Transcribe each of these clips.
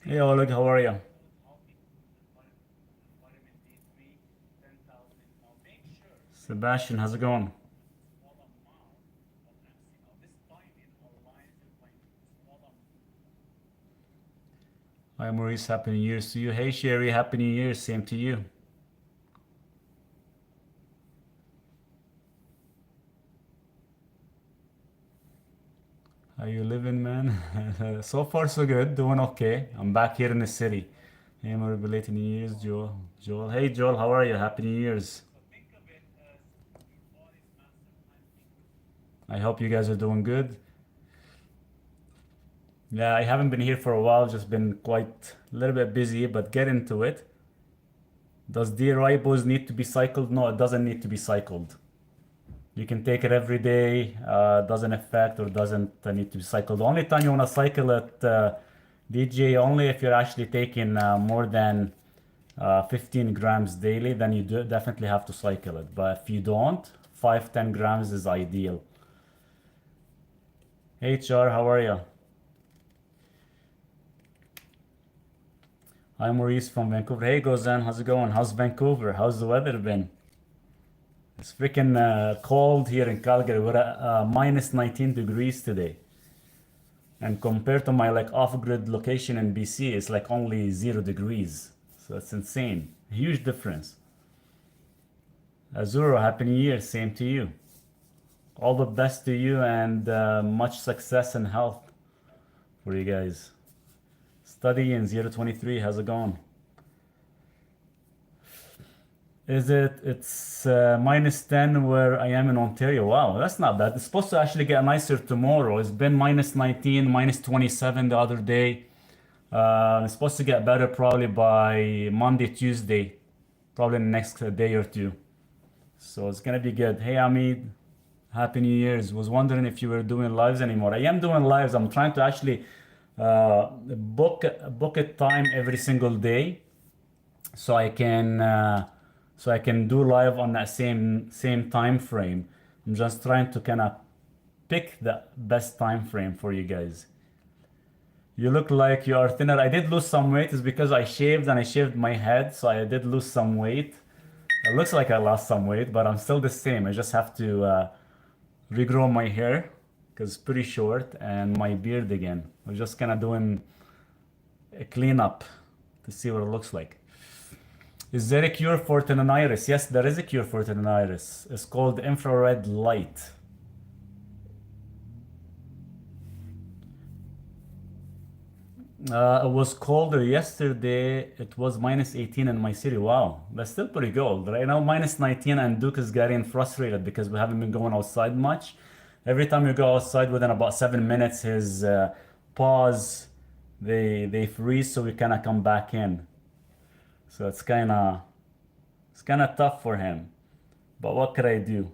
Hey Oleg, how are you? Sebastian, how's it going? Hi Maurice, happy New Year's to you. Hey Sherry, happy New Year, same to you. How you living, man? So far so good, doing okay. I'm back here in the city. Hey, more belated New Year's, Joel. Joel, hey Joel, how are you? Happy New Year's. I hope you guys are doing good. Yeah, I haven't been here for a while, just been quite a little bit busy, but get into it. Does D-ribose need to be cycled? No, it doesn't need to be cycled. You can take it every day, doesn't affect or doesn't need to be cycled. The only time you want to cycle it, DJ, only if you're actually taking more than 15 grams daily, then you do definitely have to cycle it. But if you don't, 5-10 grams is ideal. HR, how are you? Hi Maurice from Vancouver. Hey Gozan, how's it going? How's Vancouver? How's the weather been? It's freaking cold here in Calgary. We're at minus 19 degrees today. And compared to my like off-grid location in BC, it's like only 0 degrees. So it's insane. Huge difference. Azuro, happy new year. Same to you. All the best to you and much success and health for you guys. Study in 023, how's it going? Is it? It's minus 10 where I am in Ontario. Wow, that's not bad. It's supposed to actually get nicer tomorrow. It's been minus 19, minus 27 the other day. It's supposed to get better probably by Monday, Tuesday, probably in the next day or two. So it's gonna be good. Hey Amit, Happy New Year's. Was wondering if you were doing lives anymore. I am doing lives. I'm trying to actually book a time every single day so I can do live on that same time frame. I'm just trying to kind of pick the best time frame for you guys. You look like you are thinner. I did lose some weight. It's because I shaved and I shaved my head, so I did lose some weight. It looks like I lost some weight, but I'm still the same. I just have to regrow my hair because it's pretty short and my beard again. I'm just kind of doing a cleanup to see what it looks like. Is there a cure for tendonitis? Yes, there is a cure for tendonitis. It's called infrared light. It was colder yesterday. It was minus 18 in my city. Wow, that's still pretty cold. Right now, minus 19, and Duke is getting frustrated because we haven't been going outside much. Every time you go outside, within about 7 minutes, his paws they freeze, so we kind of come back in. So it's kind of tough for him. But what could I do?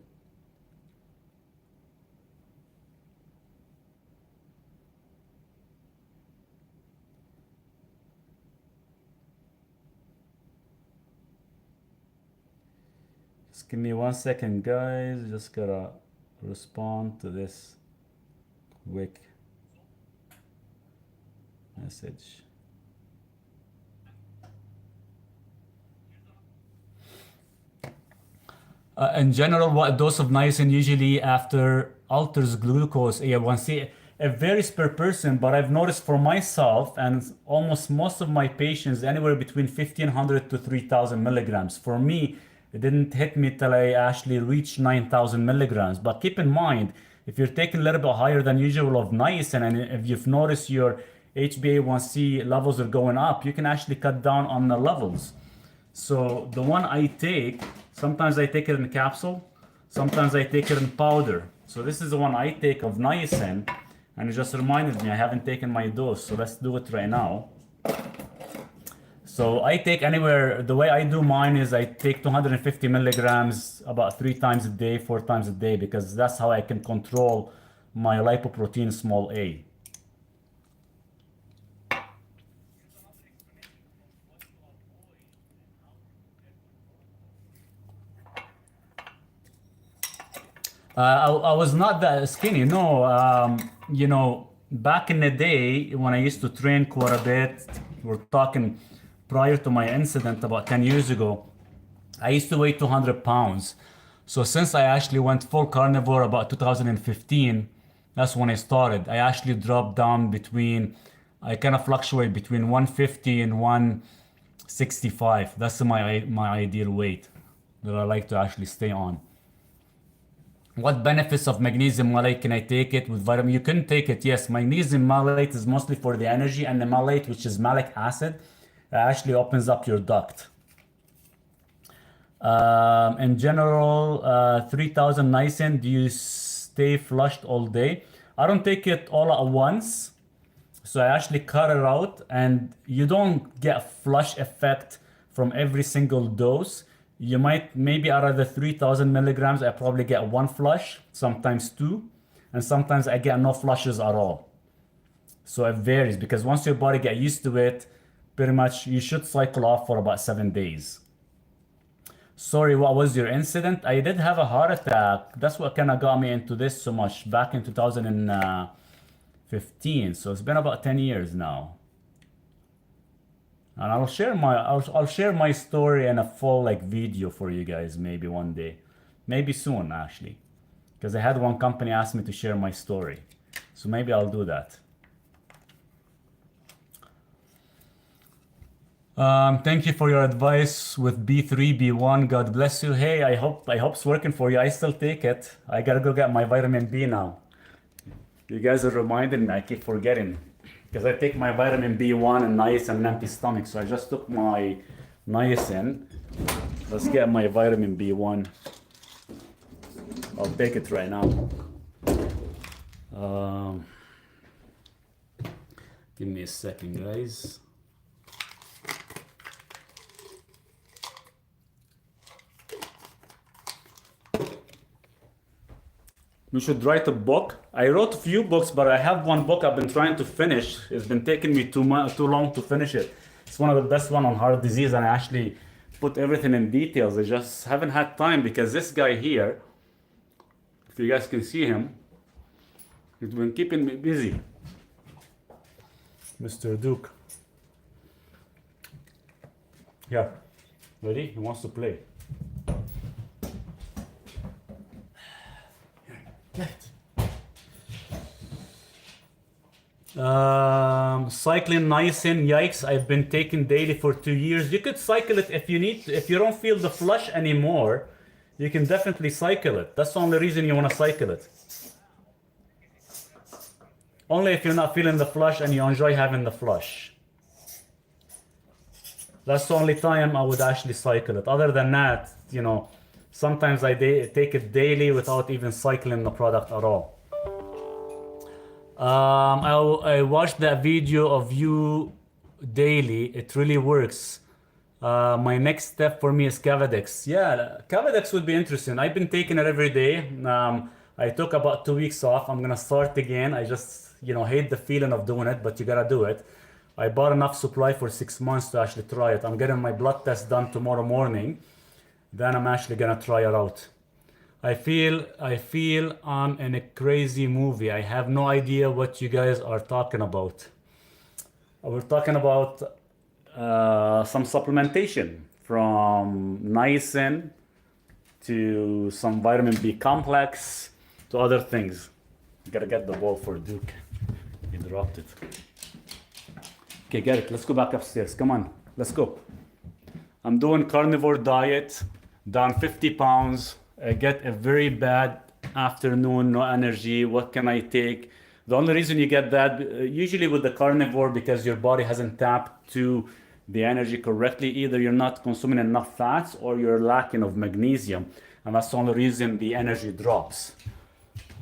Just give me 1 second, guys. Just gotta respond to this quick message. In general, what dose of niacin usually after alters glucose A1C? It varies per person, but I've noticed for myself and almost most of my patients anywhere between 1500 to 3000 milligrams. For me, it didn't hit me till I actually reached 9000 milligrams. But keep in mind, if you're taking a little bit higher than usual of niacin, and if you've noticed your HbA1c levels are going up, you can actually cut down on the levels. So the one I take, sometimes I take it in a capsule, sometimes I take it in powder. So this is the one I take of niacin, and it just reminded me I haven't taken my dose. So let's do it right now. So I take anywhere, the way I do mine is I take 250 milligrams about 3 times a day, 4 times a day, because that's how I can control my lipoprotein small a. I was not that skinny. No, back in the day when I used to train quite a bit, we're talking prior to my incident about 10 years ago, I used to weigh 200 pounds. So since I actually went full carnivore about 2015, that's when I started. I actually dropped down I kind of fluctuate between 150 and 165. That's my ideal weight that I like to actually stay on. What benefits of magnesium malate? Can I take it with vitamin? You can take it, yes. Magnesium malate is mostly for the energy, and the malate, which is malic acid, actually opens up your duct. In general, 3000 niacin, do you stay flushed all day? I don't take it all at once. So I actually cut it out, and you don't get a flush effect from every single dose. You might, maybe out of the 3000 milligrams, I probably get one flush, sometimes two, and sometimes I get no flushes at all. So it varies, because once your body get used to it, pretty much you should cycle off for about 7 days. Sorry, what was your incident? I did have a heart attack. That's what kind of got me into this so much back in 2015. So it's been about 10 years now. And I'll share my story in a full video for you guys maybe one day. Maybe soon actually. Because I had one company ask me to share my story. So maybe I'll do that. Thank you for your advice with B3, B1. God bless you. Hey, I hope it's working for you. I still take it. I gotta go get my vitamin B now. You guys are reminding me. I keep forgetting. Because I take my vitamin B1 and niacin on an empty stomach. So I just took my niacin. Let's get my vitamin B1. I'll take it right now. Give me a second, guys. You should write a book. I wrote a few books, but I have one book I've been trying to finish. It's been taking me too long to finish it. It's one of the best one on heart disease, and I actually put everything in details. I just haven't had time because this guy here, if you guys can see him, he's been keeping me busy. Mr. Duke. Yeah. Ready? He wants to play. Cycling niacin, yikes, I've been taking daily for 2 years. You could cycle it if you need to. If you don't feel the flush anymore, you can definitely cycle it. That's the only reason you want to cycle it. Only if you're not feeling the flush and you enjoy having the flush. That's the only time I would actually cycle it. Other than that, sometimes I take it daily without even cycling the product at all. I watched that video of you daily. It really works. My next step for me is Cavadex. Yeah, Cavadex would be interesting. I've been taking it every day. I took about 2 weeks off. I'm gonna start again. I just, hate the feeling of doing it, but you gotta do it. I bought enough supply for 6 months to actually try it. I'm getting my blood test done tomorrow morning. Then I'm actually gonna try it out. I feel I'm in a crazy movie. I have no idea what you guys are talking about. We're talking about some supplementation from niacin to some vitamin B complex to other things. Gotta get the ball for Duke. He dropped it. Okay, get it. Let's go back upstairs. Come on, let's go. I'm doing carnivore diet, down 50 pounds. I get a very bad afternoon, no energy. What can I take? The only reason you get that, usually with the carnivore, because your body hasn't tapped to the energy correctly. Either you're not consuming enough fats or you're lacking of magnesium. And that's the only reason the energy drops.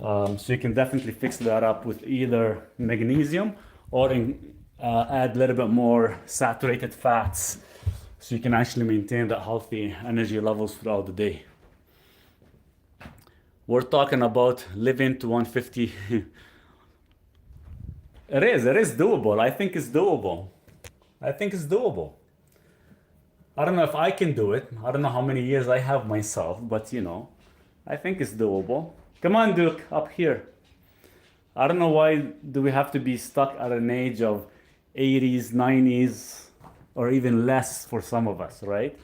So you can definitely fix that up with either magnesium or add a little bit more saturated fats. So you can actually maintain the healthy energy levels throughout the day. We're talking about living to 150. It is doable. I think it's doable. I don't know if I can do it. I don't know how many years I have myself, but I think it's doable. Come on, Duke, up here. I don't know why do we have to be stuck at an age of 80s, 90s, or even less for some of us, right?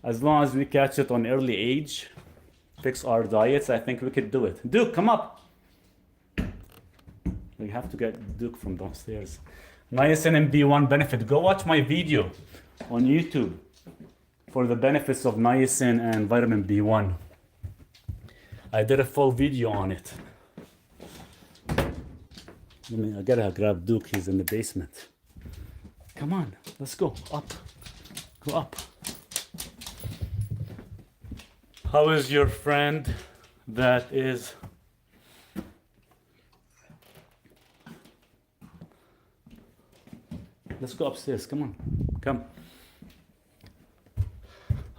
As long as we catch it on early age, fix our diets, I think we could do it. Duke, come up. We have to get Duke from downstairs. Niacin and B1 benefit. Go watch my video on YouTube for the benefits of niacin and vitamin B1. I did a full video on it. I gotta grab Duke, he's in the basement. Come on, let's go up. Go up. How is your friend that is... Let's go upstairs, come on, come.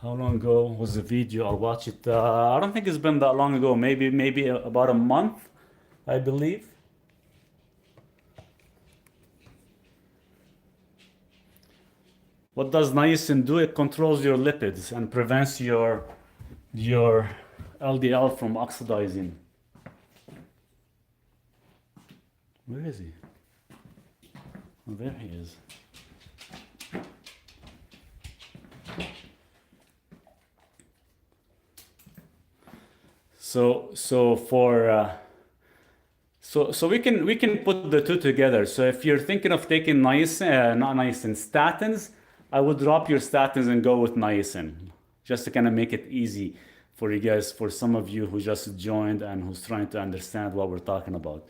How long ago was the video? I'll watch it. I don't think it's been that long ago, maybe about a month, I believe. What does niacin do? It controls your lipids and prevents your LDL from oxidizing. Where is he? Oh, there he is. So we can put the two together. So if you're thinking of taking niacin, not niacin, statins, I would drop your statins and go with niacin, just to kind of make it easy for you guys, for some of you who just joined and who's trying to understand what we're talking about.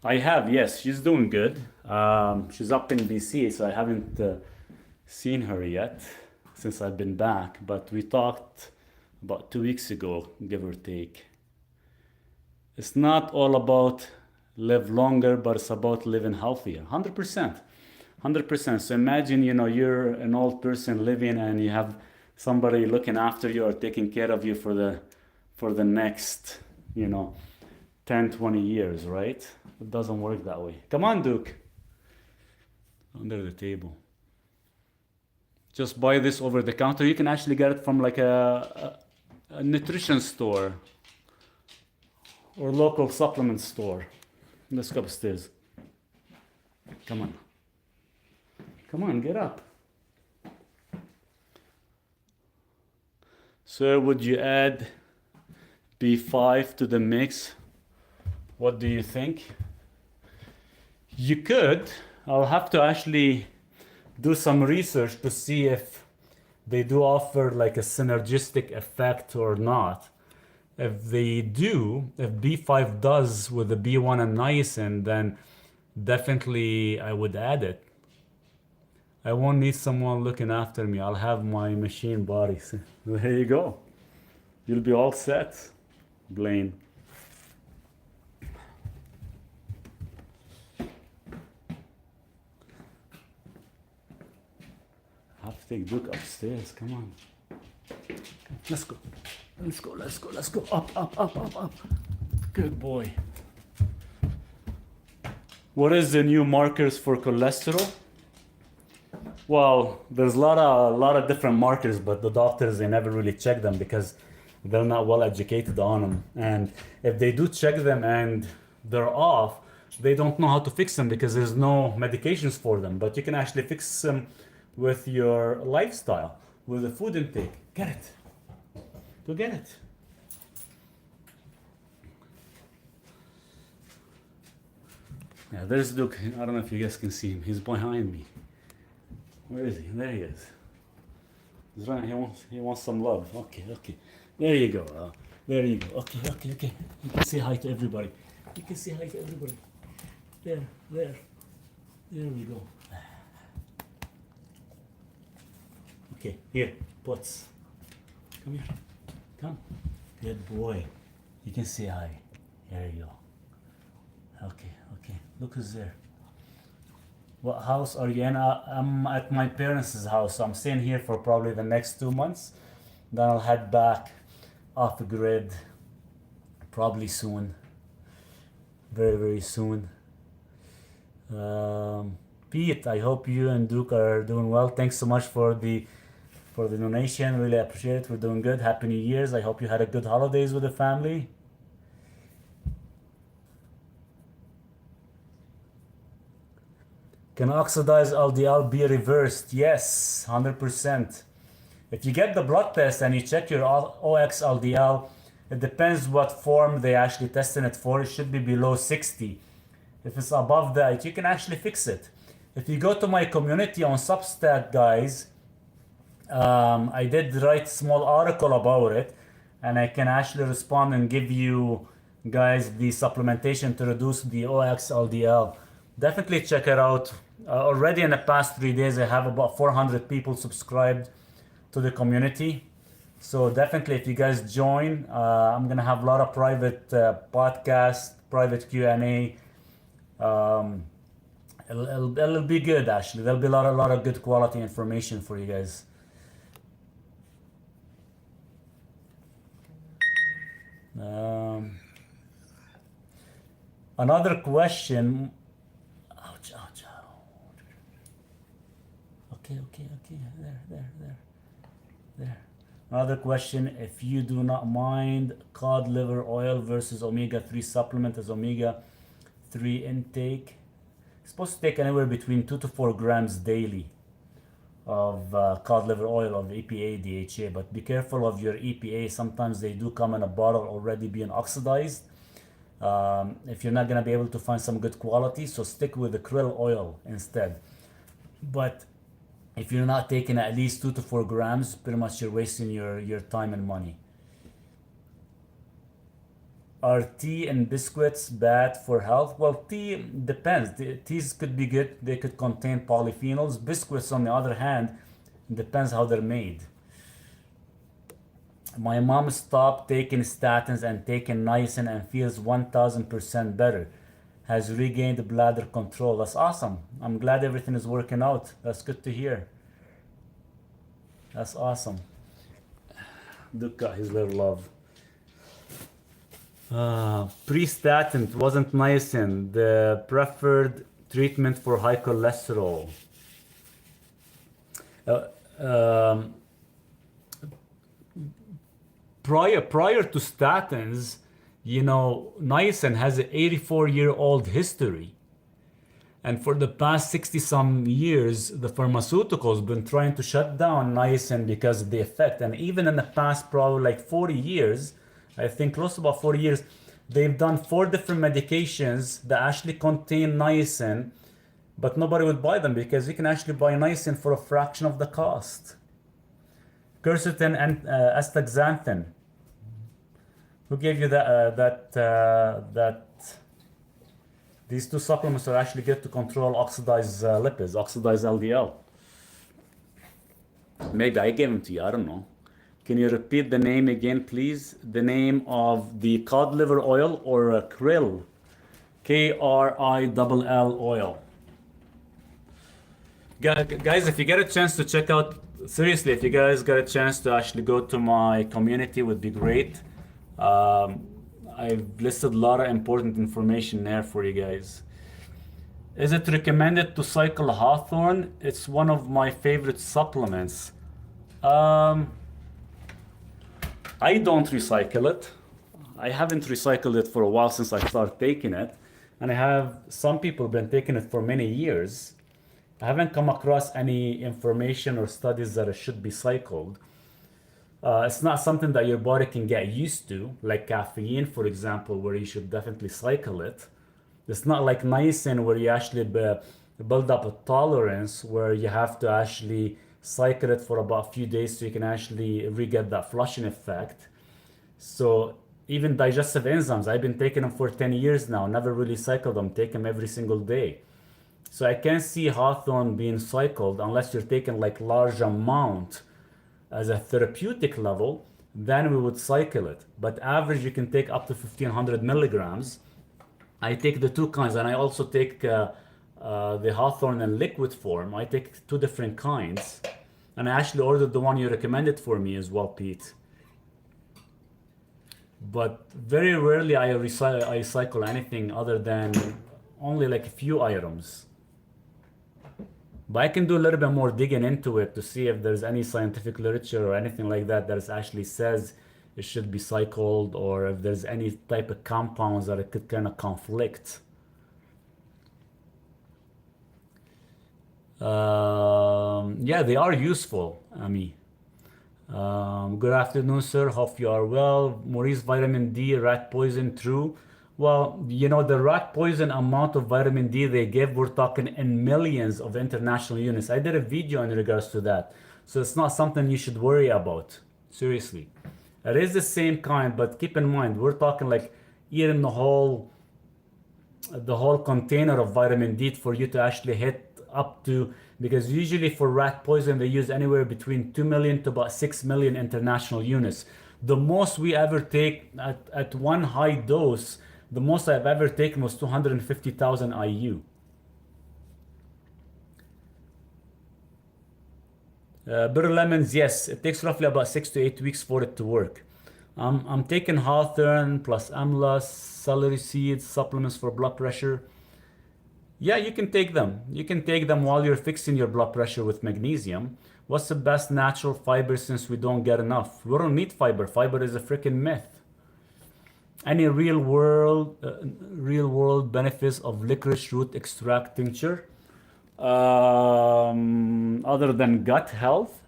I have, yes, she's doing good. She's up in BC, so I haven't seen her yet since I've been back, but we talked about 2 weeks ago, give or take. It's not all about live longer, but it's about living healthier. 100%. 100%. So imagine, you're an old person living and you have somebody looking after you or taking care of you for the next, 10, 20 years, right? It doesn't work that way. Come on, Duke. Under the table. Just buy this over the counter. You can actually get it from like a nutrition store or local supplement store. Let's go upstairs. Come on. Come on, get up. So would you add B5 to the mix? What do you think? You could. I'll have to actually do some research to see if they do offer like a synergistic effect or not. If they do, if B5 does with the B1 and niacin, then definitely I would add it. I won't need someone looking after me. I'll have my machine body. There you go. You'll be all set, Blaine. I have to take Duke upstairs. Come on. Let's go. Let's go. Let's go. Let's go. Up, up, up, up, up. Good boy. What is the new markers for cholesterol? Well, there's a lot of different markers, but the doctors, they never really check them because they're not well educated on them. And if they do check them and they're off, they don't know how to fix them because there's no medications for them. But you can actually fix them with your lifestyle, with the food intake. Get it. Go get it. Yeah, there's Duke. I don't know if you guys can see him. He's behind me. Where is he? There he is. He's running. He wants some love. Okay. There you go. There you go. Okay. You can say hi to everybody. There. There we go. Okay, here, Putz. Come here. Come. Good boy. You can say hi. There you go. Okay. Look who's there. What house are you in? I'm at my parents' house. So I'm staying here for probably the next 2 months. Then I'll head back off the grid probably soon. Very, very soon. Pete, I hope you and Duke are doing well. Thanks so much for the for the donation. Really appreciate it. We're doing good. Happy New Year's. I hope you had a good holidays with the family. Can oxidized LDL be reversed? Yes, 100%. If you get the blood test and you check your OX LDL, it depends what form they actually testing it for. It should be below 60. If it's above that, you can actually fix it. If you go to my community on Substack, guys, I did write a small article about it, and I can actually respond and give you guys the supplementation to reduce the OX LDL. Definitely check it out. Already in the past 3 days, I have about 400 people subscribed to the community. So definitely, if you guys join, I'm gonna have a lot of private podcasts, private Q&A. It'll be good, actually. There'll be a lot of good quality information for you guys. Another question. Ouch, ouch, ouch. Okay. There. Another question, if you do not mind, cod liver oil versus omega-3 supplement as omega-3 intake. It's supposed to take anywhere between 2 to 4 grams daily of cod liver oil of EPA, DHA, but be careful of your EPA. Sometimes they do come in a bottle already being oxidized. If you're not going to be able to find some good quality, so stick with the krill oil instead. But if you're not taking at least 2 to 4 grams, pretty much you're wasting your time and money. Are tea and biscuits bad for health? Well, tea depends. Teas could be good. They could contain polyphenols. Biscuits, on the other hand, depends how they're made. My mom stopped taking statins and taking niacin and feels 1000% better. Has regained bladder control. That's awesome. I'm glad everything is working out. That's good to hear. That's awesome. Dukkha, his little love. Pre-statin wasn't niacin, the preferred treatment for high cholesterol. Prior to statins, niacin has an 84-year-old history. And for the past 60 some years, the pharmaceuticals been trying to shut down niacin because of the effect. And even in the past, probably like 40 years, I think close to about 40 years, they've done 4 different medications that actually contain niacin, but nobody would buy them because you can actually buy niacin for a fraction of the cost. Quercetin and astaxanthin. Who gave you that these 2 supplements are actually good to control oxidized lipids, oxidized LDL? Maybe I gave them to you, I don't know. Can you repeat the name again, please? The name of the cod liver oil or krill, KRILL oil. Guys, if you get a chance to check out, seriously, if you guys got a chance to actually go to my community, would be great. I've listed a lot of important information there for you guys. Is it recommended to cycle hawthorn? It's one of my favorite supplements. I don't recycle it. I haven't recycled it for a while since I started taking it. And I have some people been taking it for many years. I haven't come across any information or studies that it should be cycled. It's not something that your body can get used to, like caffeine, for example, where you should definitely cycle it. It's not like niacin where you actually build up a tolerance where you have to actually cycle it for about a few days so you can actually re-get that flushing effect. So even digestive enzymes, I've been taking them for 10 years now, never really cycled them, take them every single day. So I can't see hawthorn being cycled unless you're taking like large amount as a therapeutic level, then we would cycle it. But average, you can take up to 1500 milligrams. I take the 2 kinds, and I also take the hawthorn in liquid form. I take 2 different kinds. And I actually ordered the one you recommended for me as well, Pete. But very rarely I cycle anything other than only like a few items. But I can do a little bit more digging into it to see if there's any scientific literature or anything like that that actually says it should be cycled, or if there's any type of compounds that it could kind of conflict. Yeah, they are useful, Ami. Good afternoon, sir. Hope you are well. Maurice, vitamin D, rat poison, true. Well, you know, the rat poison amount of vitamin D they give, we're talking in millions of international units. I did a video in regards to that. So it's not something you should worry about. Seriously. It is the same kind, but keep in mind, we're talking like eating the whole container of vitamin D for you to actually hit up to, because usually for rat poison they use anywhere between 2 million to about 6 million international units. The most we ever take at one high dose, the most I've ever taken was 250,000 IU. Bitter lemons, yes, it takes roughly about 6 to 8 weeks for it to work. I'm taking hawthorn plus amla, celery seeds, supplements for blood pressure. Yeah, you can take them. You can take them while you're fixing your blood pressure with magnesium. What's the best natural fiber since we don't get enough? We don't need fiber. Fiber is a freaking myth. Any real world benefits of licorice root extract tincture? Other than gut health,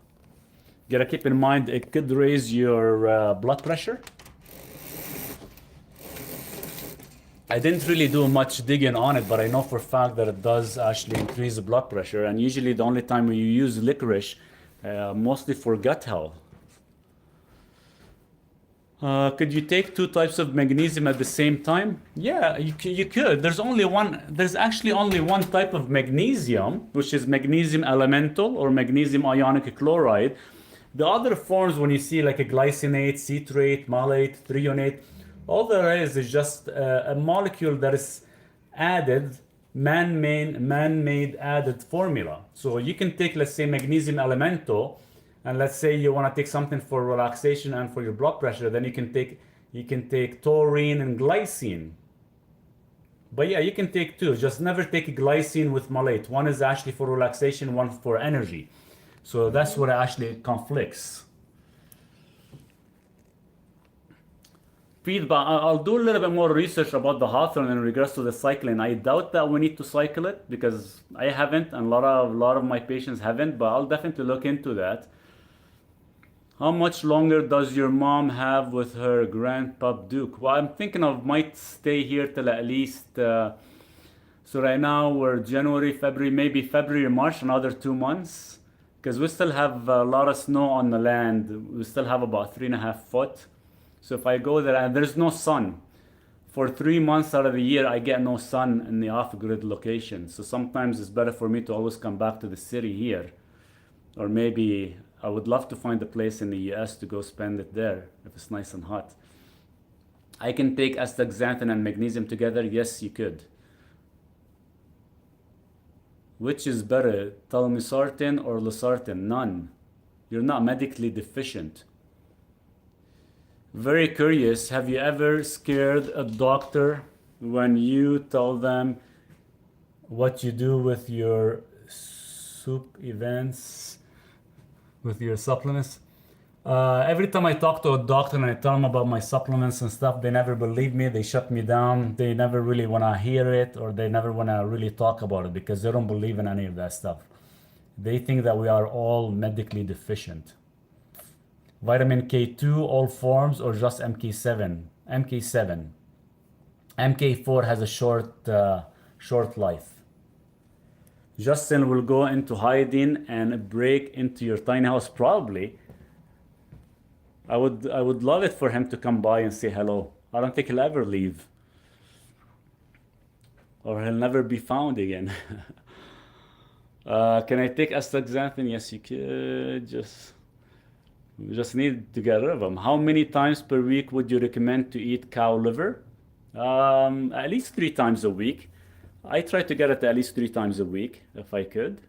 you gotta keep in mind it could raise your blood pressure. I didn't really do much digging on it, but I know for a fact that it does actually increase the blood pressure. And usually the only time when you use licorice, mostly for gut health. Could you take two types of magnesium at the same time? Yeah, you could. There's actually only one type of magnesium, which is magnesium elemental or magnesium ionic chloride. The other forms, when you see like a glycinate, citrate, malate, threonate, all there is just a molecule that is added, man-made added formula. So you can take, let's say, magnesium elemental, and let's say you want to take something for relaxation and for your blood pressure, then you can take taurine and glycine. But yeah, you can take two. Just never take glycine with malate. One is actually for relaxation, one for energy. So that's what actually conflicts. Feedback. I'll do a little bit more research about the hawthorn in regards to the cycling. I doubt that we need to cycle it because I haven't, and a lot of my patients haven't. But I'll definitely look into that. How much longer does your mom have with her grandpup Duke? Well, I'm thinking of might stay here till at least. So right now we're January, February, maybe February, March, another 2 months, because we still have a lot of snow on the land. We still have about 3.5 foot. So if I go there and there's no sun, for 3 months out of the year, I get no sun in the off-grid location. So sometimes it's better for me to always come back to the city here. Or maybe I would love to find a place in the US to go spend it there if it's nice and hot. I can take astaxanthin and magnesium together. Yes, you could. Which is better, telmisartan or losartan? None. You're not medically deficient. Very curious, have you ever scared a doctor when you tell them what you do with your soup events, with your supplements? Every time I talk to a doctor and I tell them about my supplements and stuff, they never believe me. They shut me down. They never really want to hear it, or they never want to really talk about it because they don't believe in any of that stuff. They think that we are all medically deficient. Vitamin K2, all forms, or just MK7? MK7. MK4 has a short life. Justin will go into hiding and break into your tiny house, probably. I would love it for him to come by and say hello. I don't think he'll ever leave. Or he'll never be found again. Can I take astaxanthin? Yes, you could. We just need to get rid of them. How many times per week would you recommend to eat cow liver? At least 3 times a week. I try to get it at least 3 times a week if I could.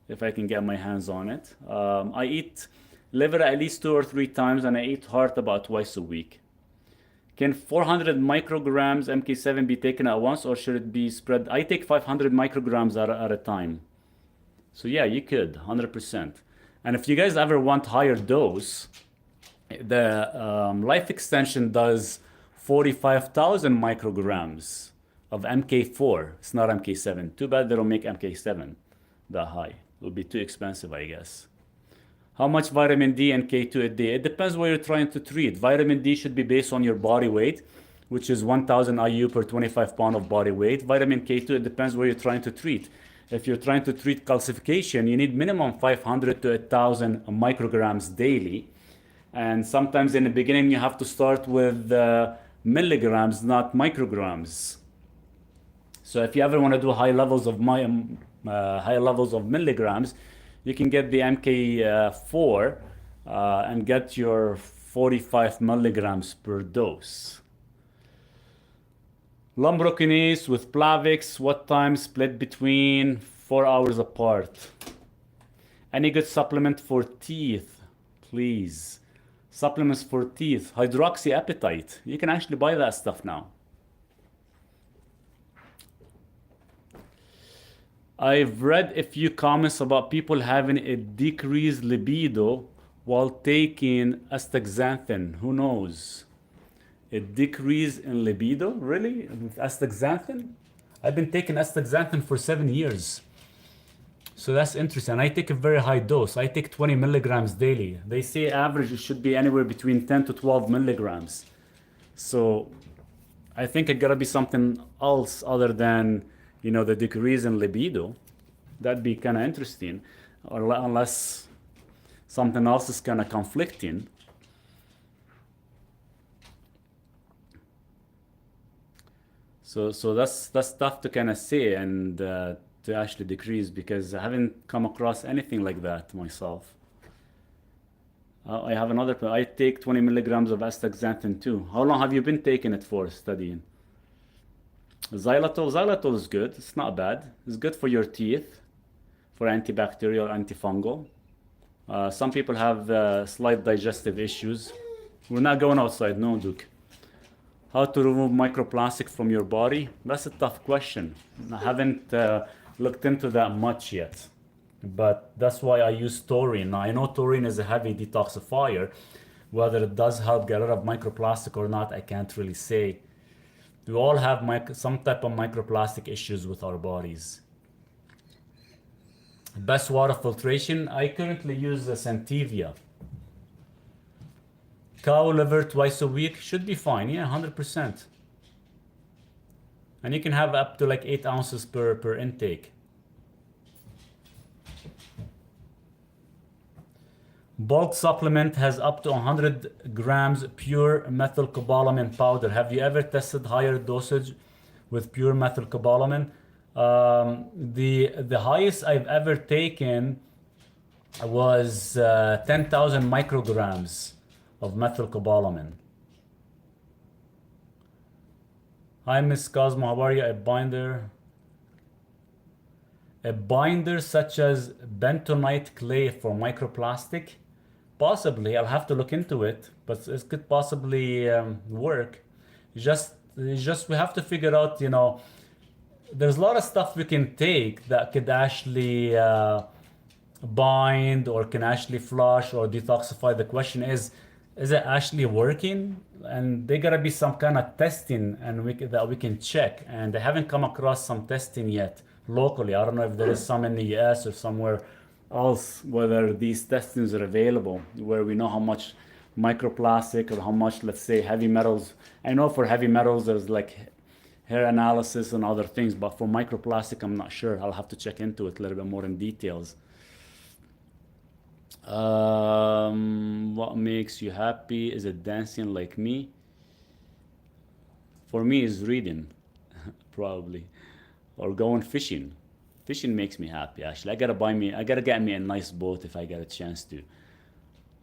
If I can get my hands on it. I eat liver at least 2 or 3 times, and I eat heart about twice a week. Can 400 micrograms MK7 be taken at once, or should it be spread? I take 500 micrograms at a time. So yeah, you could 100%. And if you guys ever want higher dose, the life extension does 45,000 micrograms of MK4. It's not MK7. Too bad they don't make MK7 that high. It would be too expensive, I guess. How much vitamin D and K2 a day? It depends what you're trying to treat. Vitamin D should be based on your body weight, which is 1,000 IU per 25 pound of body weight. Vitamin K2, it depends what you're trying to treat. If you're trying to treat calcification, you need minimum 500 to 1,000 micrograms daily. And sometimes in the beginning, you have to start with milligrams, not micrograms. So if you ever want to do high levels of milligrams, you can get the MK4 and get your 45 milligrams per dose. Lumbrokinase with Plavix, what time split between 4 hours apart? Any good supplement for teeth, please? Supplements for teeth, hydroxyapatite. You can actually buy that stuff now. I've read a few comments about people having a decreased libido while taking astaxanthin. Who knows? A decrease in libido? Really? With astaxanthin? I've been taking astaxanthin for 7 years. So that's interesting. I take a very high dose. I take 20 milligrams daily. They say average it should be anywhere between 10 to 12 milligrams. So I think it gotta be something else other than, you know, the decrease in libido. That'd be kind of interesting, or unless something else is kind of conflicting. So that's tough to kind of say and to actually decrease, because I haven't come across anything like that myself. I have another. I take 20 milligrams of astaxanthin too. How long have you been taking it for, studying? Xylitol is good. It's not bad. It's good for your teeth, for antibacterial, antifungal. Some people have slight digestive issues. We're not going outside, no, Duke. How to remove microplastic from your body? That's a tough question. I haven't looked into that much yet, but that's why I use taurine. Now, I know taurine is a heavy detoxifier. Whether it does help get rid of microplastic or not, I can't really say. We all have some type of microplastic issues with our bodies. Best water filtration, I currently use the Centivia. Cow liver twice a week should be fine. Yeah, 100%. And you can have up to like 8 ounces per intake. Bulk supplement has up to 100 grams pure methylcobalamin powder. Have you ever tested higher dosage with pure methylcobalamin? The highest I've ever taken was 10,000 micrograms of methylcobalamin. Hi, Miss Cosmo, how are you? A binder such as bentonite clay for microplastic? Possibly. I'll have to look into it, but it could possibly work. It's just we have to figure out, you know, there's a lot of stuff we can take that could actually bind or can actually flush or detoxify. The question is it actually working? And there gotta be some kind of testing that we can check. And I haven't come across some testing yet locally. I don't know if there is some in the US or somewhere else, whether these testings are available, where we know how much microplastic or how much, let's say, heavy metals. I know for heavy metals, there's like hair analysis and other things, but for microplastic, I'm not sure. I'll have to check into it a little bit more in details. What makes you happy? Is it dancing like me? For me, is reading, probably, or going fishing. Fishing makes me happy. Actually, I gotta get me a nice boat if I get a chance to.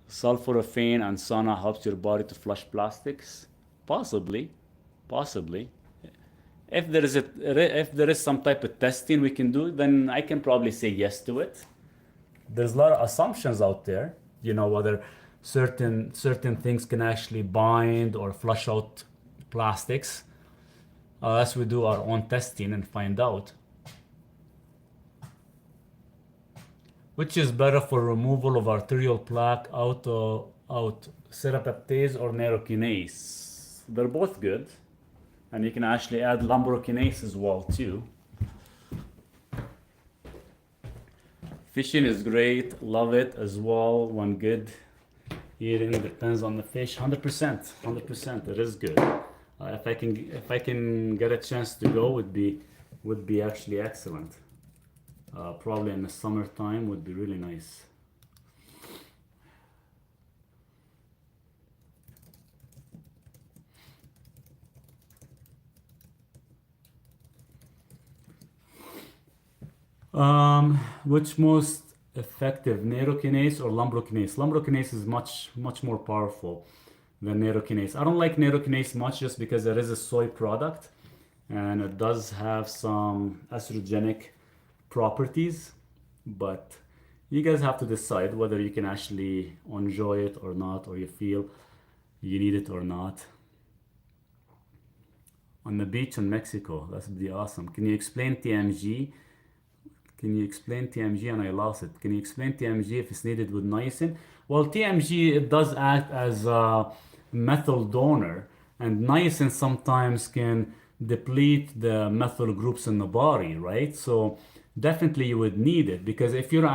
Sulforaphane and sauna helps your body to flush plastics. Possibly. If there is some type of testing we can do, then I can probably say yes to it. There's a lot of assumptions out there, you know, whether certain things can actually bind or flush out plastics. Unless we do our own testing and find out. Which is better for removal of arterial plaque, out serapeptase or neurokinase? They're both good. And you can actually add lumbrokinase as well too. Fishing is great, love it as well. One good eating depends on the fish. 100%, 100%. It is good. If I can get a chance to go, would be actually excellent. Probably in the summertime would be really nice. Which most effective, neurokinase or lumbrokinase? Lumbrokinase is much more powerful than neurokinase. I don't like neurokinase much just because it is a soy product and it does have some estrogenic properties, but you guys have to decide whether you can actually enjoy it or not, or you feel you need it or not. On the beach in Mexico, that would be awesome. Can you explain TMG? Can you explain TMG? And I lost it. Can you explain TMG if it's needed with niacin? Well, TMG, it does act as a methyl donor, and niacin sometimes can deplete the methyl groups in the body, right? So definitely you would need it, because if you don't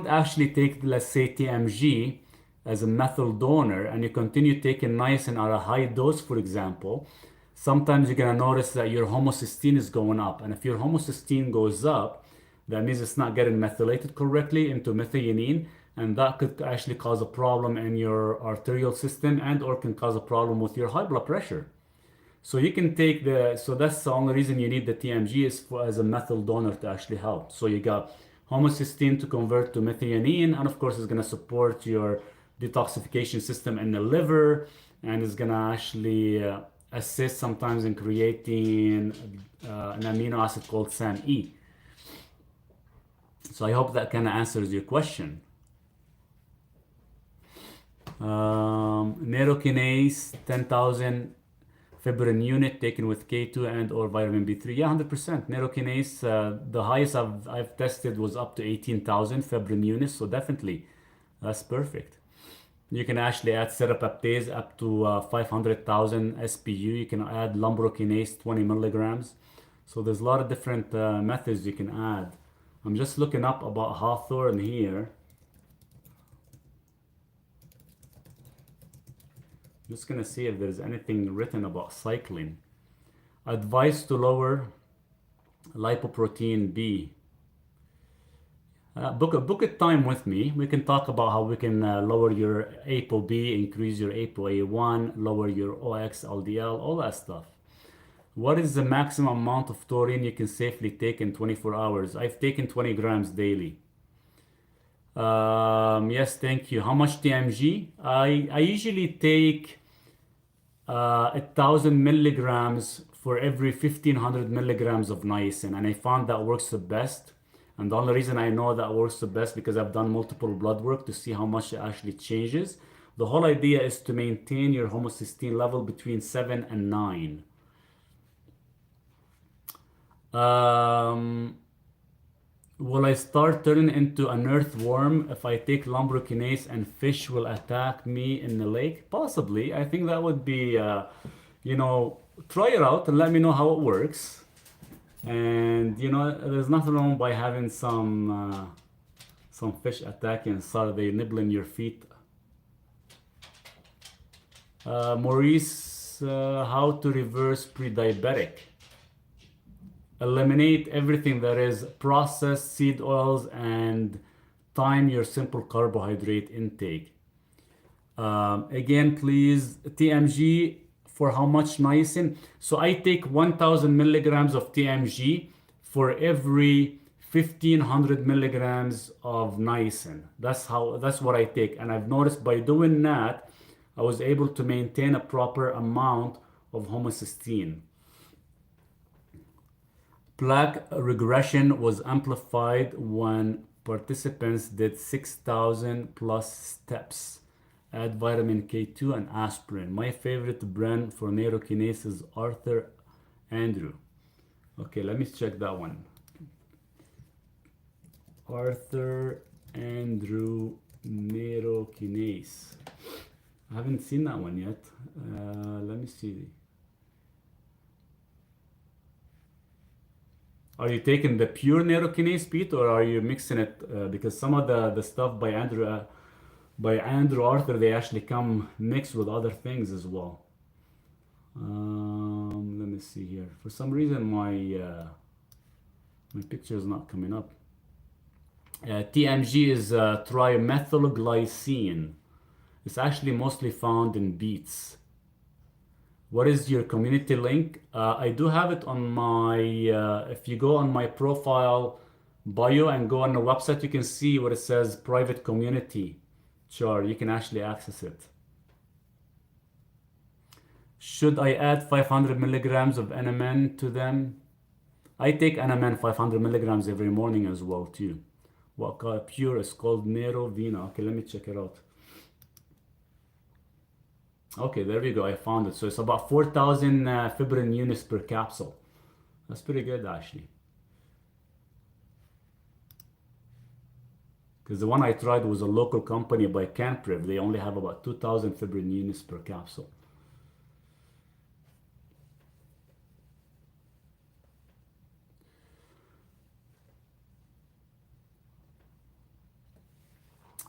actually take, let's say, TMG as a methyl donor and you continue taking niacin at a high dose, for example, sometimes you're going to notice that your homocysteine is going up. And if your homocysteine goes up, that means it's not getting methylated correctly into methionine. And that could actually cause a problem in your arterial system and or can cause a problem with your high blood pressure. So you can take so that's the only reason you need the TMG is as a methyl donor to actually help. So you got homocysteine to convert to methionine, and of course it's going to support your detoxification system in the liver, and it's going to actually assist sometimes in creating an amino acid called SAMe. So I hope that kind of answers your question. Neurokinase 10,000 fibrin unit taken with K2 and or vitamin B3. Yeah, 100%. Neurokinase, the highest I've tested was up to 18,000 fibrin units. So definitely, that's perfect. You can actually add serapeptase up to 500,000 SPU. You can add lumbrokinase 20 milligrams. So there's a lot of different methods you can add. I'm just looking up about hawthorn here. I'm just gonna see if there's anything written about cycling. Advice to lower lipoprotein B. Book a time with me. We can talk about how we can lower your ApoB, increase your ApoA1, lower your OX, LDL, all that stuff. What is the maximum amount of taurine you can safely take in 24 hours? I've taken 20 grams daily. Yes, thank you. How much TMG? I usually take 1,000 milligrams for every 1,500 milligrams of niacin, and I found that works the best. And the only reason I know that works the best because I've done multiple blood work to see how much it actually changes. The whole idea is to maintain your homocysteine level between 7 and 9. Will I start turning into an earthworm if I take lumbrokinase and fish will attack me in the lake? Possibly. I think that would be, try it out and let me know how it works. And there's nothing wrong by having some fish attacking and start they nibbling your feet. Maurice, how to reverse pre-diabetic? Eliminate everything that is processed seed oils and time your simple carbohydrate intake. Again, please, TMG. For how much niacin? So I take 1,000 milligrams of TMG for every 1,500 milligrams of niacin. That's what I take. And I've noticed by doing that, I was able to maintain a proper amount of homocysteine. Plaque regression was amplified when participants did 6,000 plus steps. Add vitamin K2 and aspirin. My favorite brand for neurokinase is Arthur Andrew. Okay, let me check that one. Arthur Andrew Neurokinase. I haven't seen that one yet. Let me see. Are you taking the pure neurokinase, Pete, or are you mixing it? Because some of the stuff by Andrew Arthur, they actually come mixed with other things as well. Let me see here. For some reason, my picture is not coming up. TMG is trimethylglycine. It's actually mostly found in beets. What is your community link? I do have it on my, if you go on my profile bio and go on the website, you can see what it says private community chart. You can actually access it. Should I add 500 milligrams of NMN to them? I take NMN 500 milligrams every morning as well too. What pure is called Neurovena. Okay, let me check it out. Okay, there we go. I found it. So it's about 4,000 fibrin units per capsule. That's pretty good, actually. Because the one I tried was a local company by Canpriv. They only have about 2,000 fibrin units per capsule.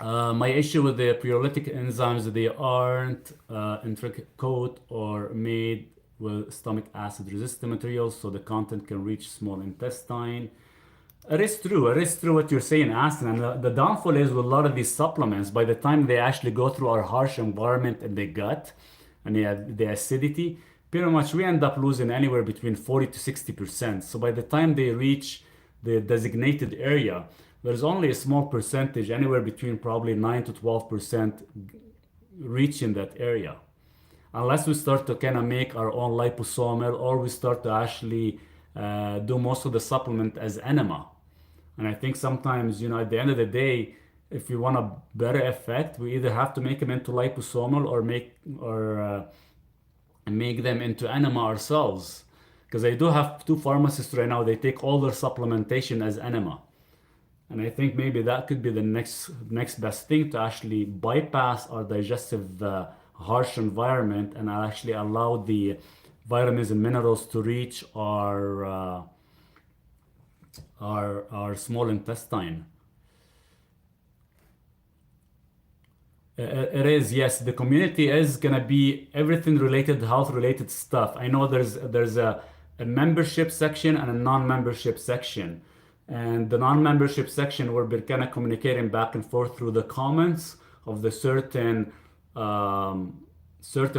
My issue with the pyrolytic enzymes, they aren't intricate coat or made with stomach acid resistant materials, so the content can reach small intestine. It is true what you're saying, Aston. And the downfall is with a lot of these supplements, by the time they actually go through our harsh environment in the gut and the acidity, pretty much we end up losing anywhere between 40 to 60%. So by the time they reach the designated area, there's only a small percentage, anywhere between probably 9 to 12% reaching that area. Unless we start to kind of make our own liposomal, or we start to actually do most of the supplement as enema. And I think sometimes, at the end of the day, if we want a better effect, we either have to make them into liposomal or make them into enema ourselves. Because I do have two pharmacists right now, they take all their supplementation as enema. And I think maybe that could be the next best thing, to actually bypass our digestive harsh environment and actually allow the vitamins and minerals to reach our small intestine. It is, yes. The community is gonna be everything related, health related stuff. I know there's a membership section and a non-membership section. And the non-membership section, where we're kind of communicating back and forth through the comments of the certain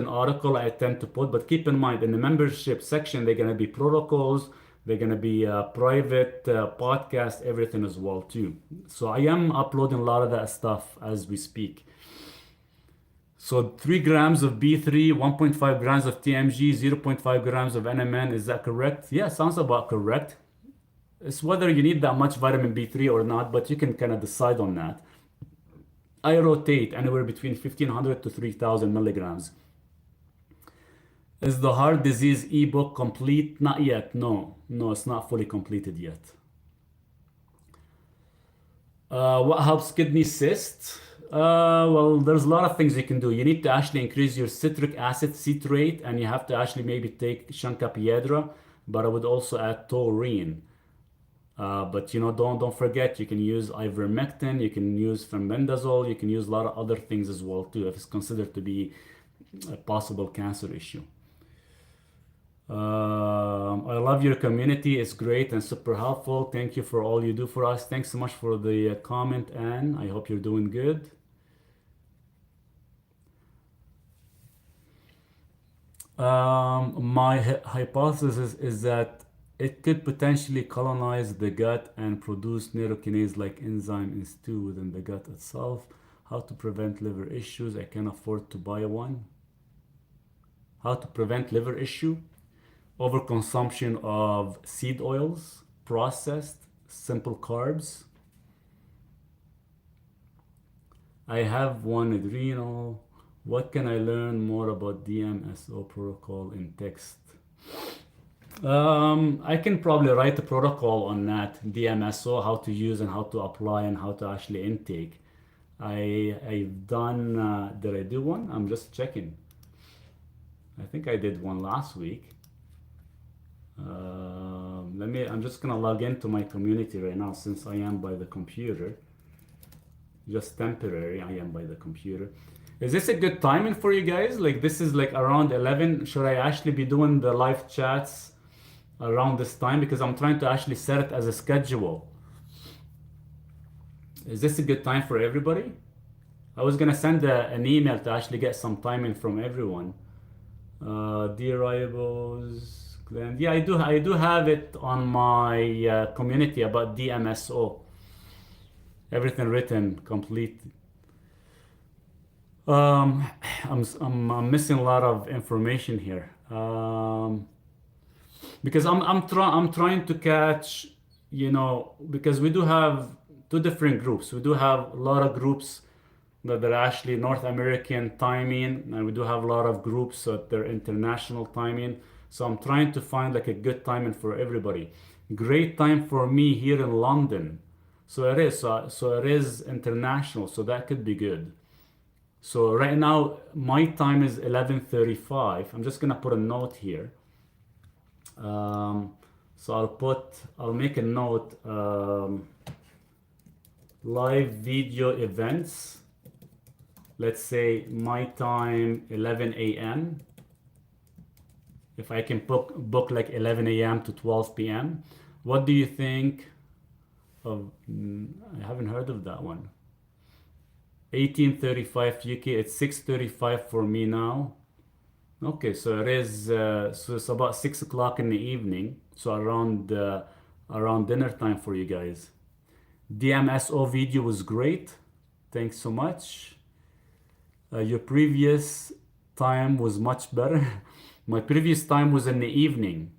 article I tend to put. But keep in mind, in the membership section, they're going to be protocols, they're going to be private podcast, everything as well too. So I am uploading a lot of that stuff as we speak. So 3 grams of B3, 1.5 grams of TMG, 0.5 grams of NMN. Is that correct? Yeah, sounds about correct. It's whether you need that much vitamin B3 or not, but you can kind of decide on that. I rotate anywhere between 1,500 to 3,000 milligrams. Is the heart disease ebook complete? Not yet. No, it's not fully completed yet. What helps kidney cysts? Well, there's a lot of things you can do. You need to actually increase your citric acid citrate, and you have to actually maybe take Shankapiedra, but I would also add taurine. But don't forget, you can use ivermectin, you can use fenbendazole, you can use a lot of other things as well too, if it's considered to be a possible cancer issue. I love your community, it's great and super helpful. Thank you for all you do for us. Thanks so much for the comment, Anne. I hope you're doing good. My hypothesis is that it could potentially colonize the gut and produce neurokinase like enzyme in stew within the gut itself. How to prevent liver issues? I can afford to buy one. How to prevent liver issue? Overconsumption of seed oils, processed, simple carbs. I have one adrenal. What can I learn more about DMSO protocol in text? I can probably write a protocol on that DMSO, how to use and how to apply and how to actually intake. I've done, did I do one? I'm just checking. I think I did one last week. I'm just gonna log into my community right now since I am by the computer. Just temporary, I am by the computer. Is this a good timing for you guys? Like this is like around 11. Should I actually be doing the live chats around this time? Because I'm trying to actually set it as a schedule. Is this a good time for everybody? I was gonna send an email to actually get some timing from everyone. Dear ribos, Glenn. Yeah, I do have it on my community about DMSO. Everything written, complete. Um, I'm missing a lot of information here. Because I'm trying to catch, because we do have two different groups. We do have a lot of groups that are actually North American timing, and we do have a lot of groups that they're international timing. So I'm trying to find like a good timing for everybody. Great time for me here in London. So it is. So it is international. So that could be good. So right now my time is 11:35. I'm just gonna put a note here. Um, so I'll make a note. Live video events. Let's say my time 11 a.m. If I can book like 11 a.m. to 12 p.m. What do you think of? I haven't heard of that one. 18:35 UK. It's 6:35 for me now. Okay, so it is. So it's about 6 o'clock in the evening. So around dinner time for you guys. DMSO video was great. Thanks so much. Your previous time was much better. My previous time was in the evening,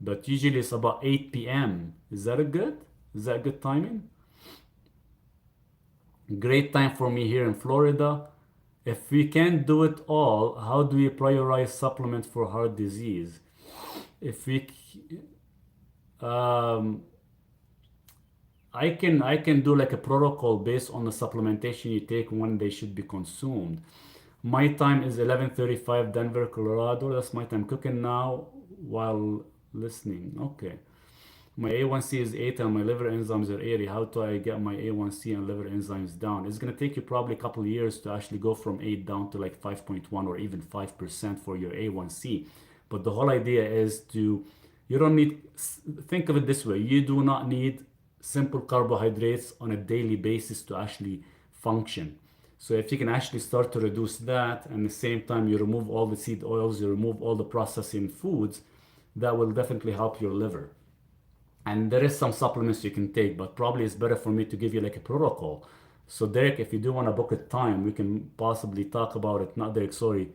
but usually it's about 8 p.m. Is that a good? Is that good timing? Great time for me here in Florida. If we can't do it all, how do we prioritize supplement for heart disease? If we, um, I can do like a protocol based on the supplementation you take when they should be consumed. My time is 11:35 Denver, Colorado. That's my time cooking now while listening. Okay. My A1C is 8 and my liver enzymes are 80. How do I get my A1C and liver enzymes down? It's gonna take you probably a couple of years to actually go from 8 down to like 5.1 or even 5% for your A1C. But the whole idea is you don't need, think of it this way, you do not need simple carbohydrates on a daily basis to actually function. So if you can actually start to reduce that and at the same time you remove all the seed oils, you remove all the processing foods, that will definitely help your liver. And there is some supplements you can take, but probably it's better for me to give you like a protocol. So Derek, if you do want to book a time, we can possibly talk about it. Not Derek, sorry.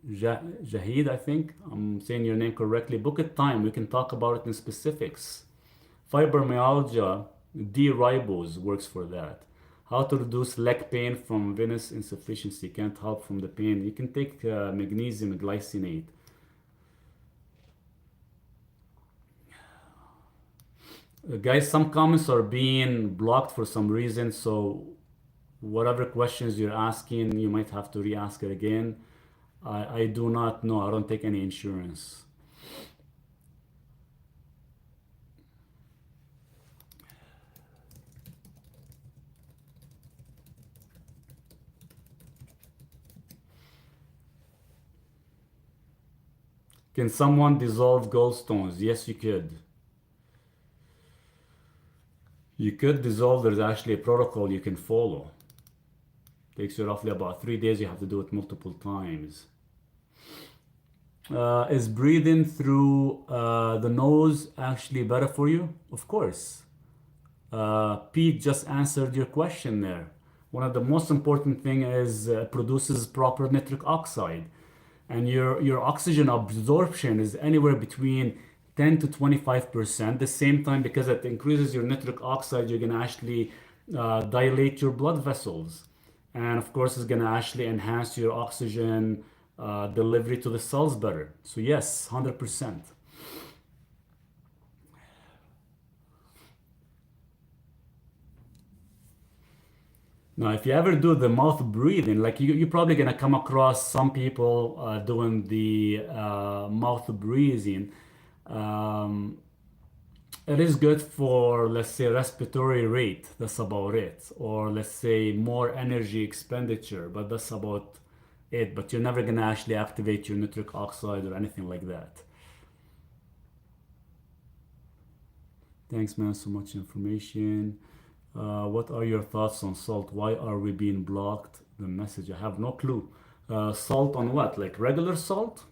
Jahid, I think I'm saying your name correctly. Book a time. We can talk about it in specifics. Fibromyalgia, D-ribose works for that. How to reduce leg pain from venous insufficiency. Can't help from the pain. You can take magnesium glycinate. Guys, some comments are being blocked for some reason, so whatever questions you're asking, you might have to re-ask it again. I do not know. I don't take any insurance. Can someone dissolve gallstones? Yes, you could. You could dissolve. There's actually a protocol you can follow. Takes you roughly about 3 days. You have to do it multiple times. Is breathing through the nose actually better for you? Of course. Pete just answered your question there. One of the most important thing is produces proper nitric oxide, and your oxygen absorption is anywhere between 10 to 25%. The same time, because it increases your nitric oxide, you're gonna actually dilate your blood vessels, and of course, it's gonna actually enhance your oxygen delivery to the cells better. So yes, 100%. Now, if you ever do the mouth breathing, like you're probably gonna come across some people doing the mouth breathing. Um, it is good for, let's say, respiratory rate. That's about it. Or let's say more energy expenditure, but that's about it. But you're never gonna actually activate your nitric oxide or anything like that. Thanks, man. So much information. What are your thoughts on salt? Why are we being blocked? The message, I have no clue. Salt on what? Like regular salt?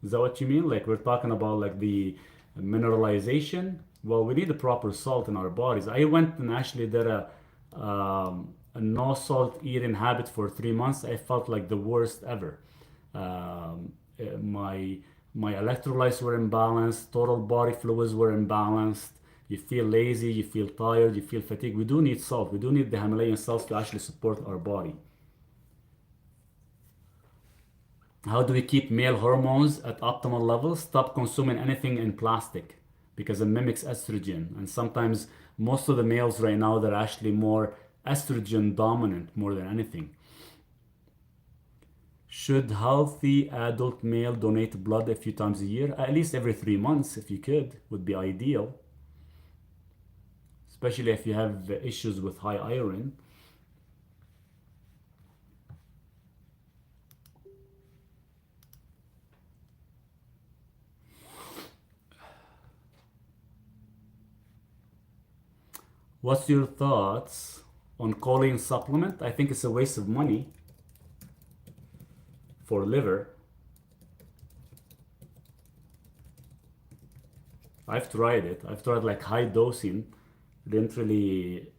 Is that what you mean? Like we're talking about like the mineralization? Well, we need the proper salt in our bodies. I went and actually did a no salt eating habit for 3 months. I felt like the worst ever. My electrolytes were imbalanced, total body fluids were imbalanced. You feel lazy, you feel tired, you feel fatigued. We do need salt. We do need the Himalayan salts to actually support our body. How do we keep male hormones at optimal levels? Stop consuming anything in plastic because it mimics estrogen. And sometimes most of the males right now, they're actually more estrogen dominant more than anything. Should healthy adult male donate blood a few times a year? At least every 3 months, if you could, would be ideal. Especially if you have issues with high iron. What's your thoughts on choline supplement? I think it's a waste of money for liver. I've tried it. I've tried like high dosing. Didn't really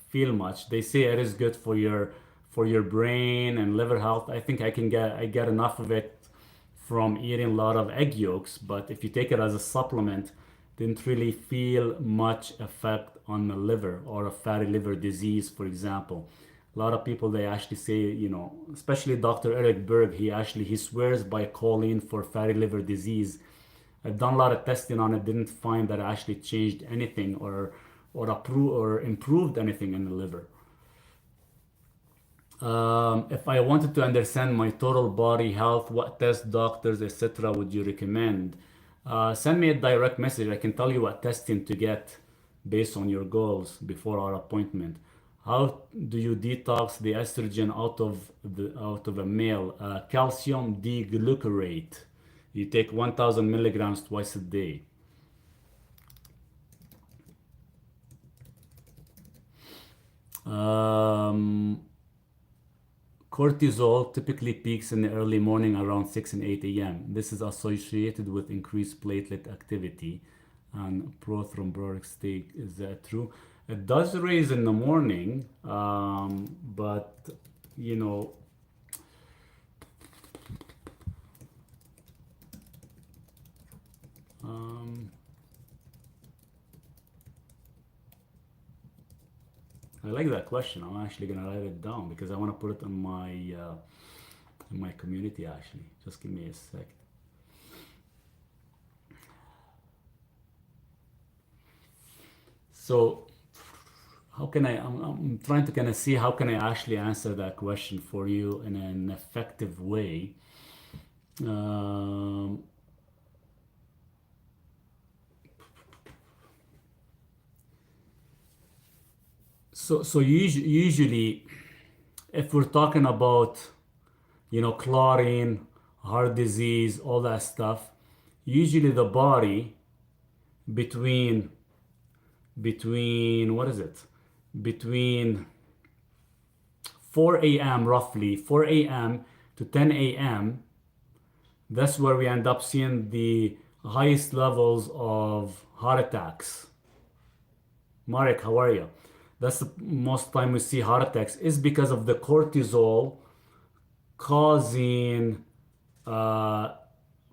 feel much. They say it is good for your brain and liver health. I think I get enough of it from eating a lot of egg yolks, but if you take it as a supplement, didn't really feel much effect on the liver or a fatty liver disease, for example. A lot of people they actually say, especially Dr. Eric Berg, he swears by choline for fatty liver disease. I've done a lot of testing on it, didn't find that it actually changed anything or improved anything in the liver. If I wanted to understand my total body health, what tests, doctors, etc., would you recommend? Send me a direct message. I can tell you what testing to get based on your goals before our appointment. How do you detox the estrogen out of a male? Calcium D-glucarate. You take 1,000 milligrams twice a day. Cortisol typically peaks in the early morning around 6 and 8 a.m. This is associated with increased platelet activity and prothrombotic state. Is that true? It does raise in the morning, but you know, I like that question. I'm actually gonna write it down because I want to put it on in my community actually. Just give me a sec. So how can I'm trying to kind of see how can I actually answer that question for you in an effective way. Um, so usually if we're talking about clotting, heart disease, all that stuff, usually the body between what is it? Between 4 a.m. roughly 4 a.m. to 10 a.m. That's where we end up seeing the highest levels of heart attacks. Marek, how are you? That's the most time we see heart attacks is because of the cortisol causing uh,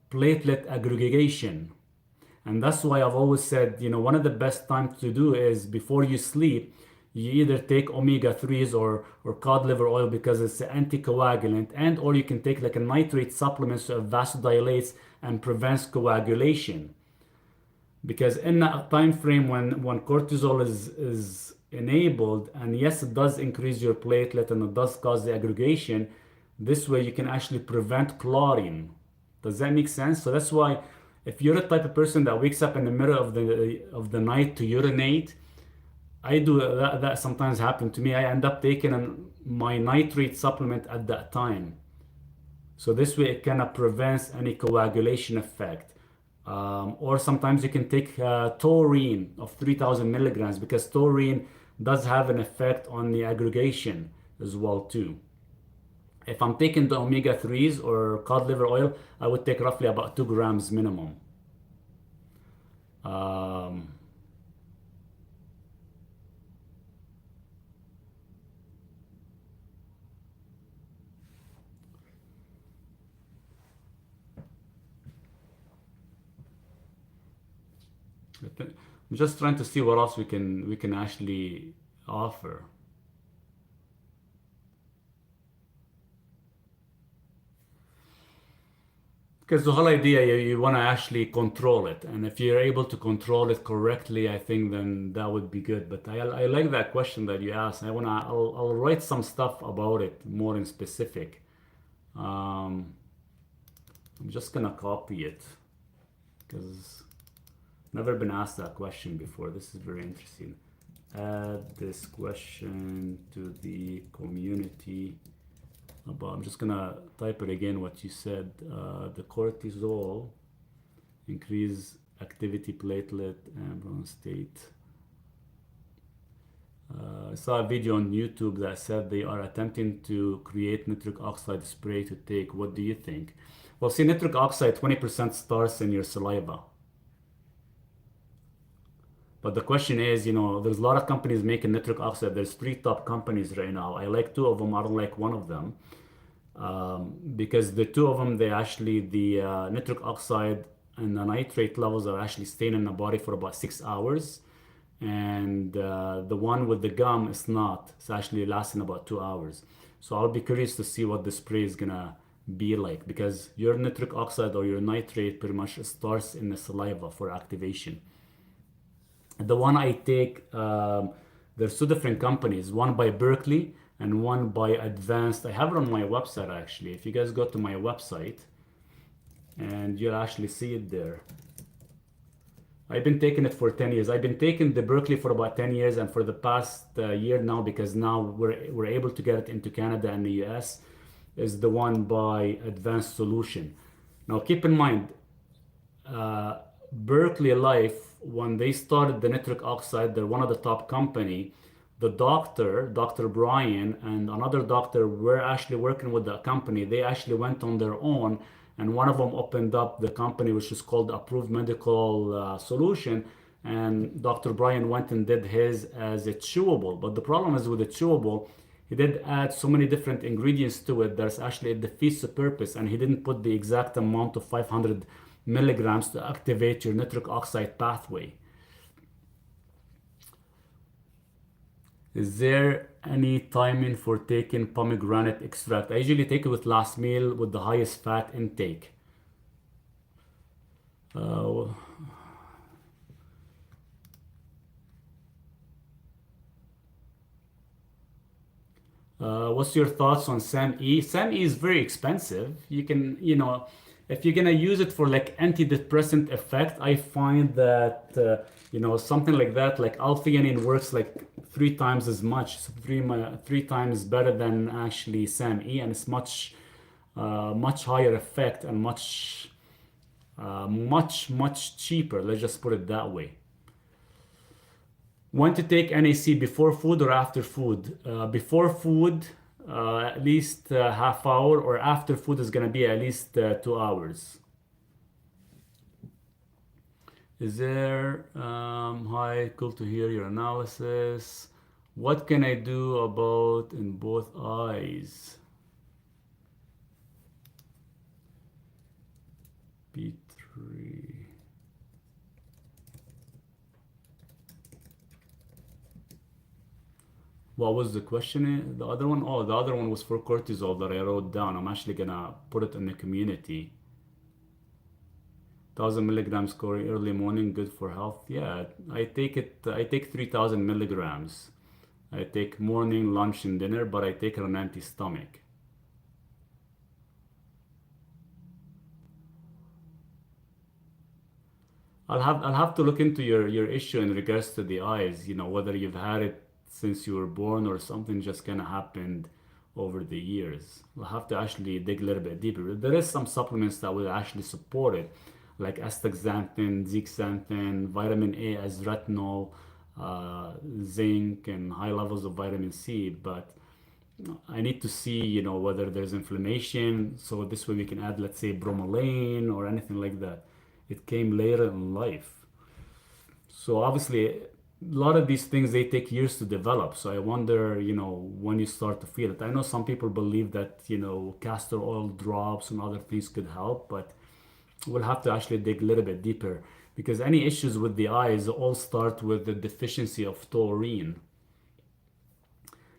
platelet aggregation. And that's why I've always said, one of the best times to do is before you sleep, you either take omega-3s or cod liver oil because it's an anticoagulant, and or you can take like a nitrate supplement so it vasodilates and prevents coagulation. Because in that time frame when cortisol is enabled, and yes, it does increase your platelet and it does cause the aggregation. This way you can actually prevent clotting. Does that make sense? So that's why if you're the type of person that wakes up in the middle of the night to urinate, I do that. That sometimes happen to me. I end up taking my nitrate supplement at that time. So this way it kind of prevents any coagulation effect. Or sometimes you can take taurine of 3,000 milligrams, because taurine does have an effect on the aggregation as well too. If I'm taking the omega-3s or cod liver oil, I would take roughly about 2 grams minimum. Um, I'm just trying to see what else we can actually offer. Because the whole idea, you want to actually control it. And if you're able to control it correctly, I think then that would be good. But I like that question that you asked. I'll write some stuff about it more in specific. Um, I'm just gonna copy it because never been asked that question before. This is very interesting. Add this question to the community. I'm just gonna type it again what you said. The cortisol increase activity platelet and bronze state. I saw a video on YouTube that said they are attempting to create nitric oxide spray to take. What do you think? Well, see, nitric oxide 20% starts in your saliva. But the question is, there's a lot of companies making nitric oxide. There's 3 top companies right now. I like 2 of them. I don't like one of them. Because the 2 of them, the nitric oxide and the nitrate levels are actually staying in the body for about 6 hours. And the one with the gum is not. It's actually lasting about 2 hours. So I'll be curious to see what the spray is gonna be like, because your nitric oxide or your nitrate pretty much starts in the saliva for activation. The one I take, there's 2 different companies, one by Berkeley and one by Advanced. I have it on my website actually. If you guys go to my website, and you'll actually see it there. I've been taking it for 10 years. I've been taking the Berkeley for about 10 years, and for the past year now, because now we're able to get it into Canada and the US, is the one by Advanced Solution. Now keep in mind, Berkeley Life, when they started the nitric oxide, they're one of the top company. The doctor, Dr. Brian, and another doctor were actually working with the company. They actually went on their own, and one of them opened up the company, which is called Approved Medical Solution. And Dr. Brian went and did his as a chewable. But the problem is with the chewable, he did add so many different ingredients to it that's actually it defeats the purpose, and he didn't put the exact amount of 500 milligrams to activate your nitric oxide pathway. Is there any timing for taking pomegranate extract? I usually take it with last meal with the highest fat intake. What's your thoughts on SAM-E? SAM-E is very expensive. You can, if you're gonna use it for like antidepressant effect, I find that something like that, like L-theanine works like 3 times as much, so three times better than actually SAM-E, and it's much higher effect and much cheaper. Let's just put it that way. When to take NAC, before food or after food? Before food, at least half hour, or after food is gonna be at least 2 hours. Is there, hi, cool to hear your analysis. What can I do about in both eyes? B3. What was the question? The other one? Oh, the other one was for cortisol that I wrote down. I'm actually gonna put it in the community. 1,000 milligrams early morning, good for health. Yeah, I take 3,000 milligrams. I take morning, lunch, and dinner, but I take it on an empty stomach. I'll have to look into your issue in regards to the eyes, whether you've had it since you were born or something just kind of happened over the years. I'll have to actually dig a little bit deeper. There is some supplements that will actually support it, like astaxanthin, zeaxanthin, vitamin A as retinol, zinc, and high levels of vitamin C. But I need to see, whether there's inflammation. So this way we can add, let's say, bromelain or anything like that. It came later in life. So obviously, a lot of these things they take years to develop. So I wonder, when you start to feel it. I know some people believe that, castor oil drops and other things could help, but we'll have to actually dig a little bit deeper because any issues with the eyes all start with the deficiency of taurine.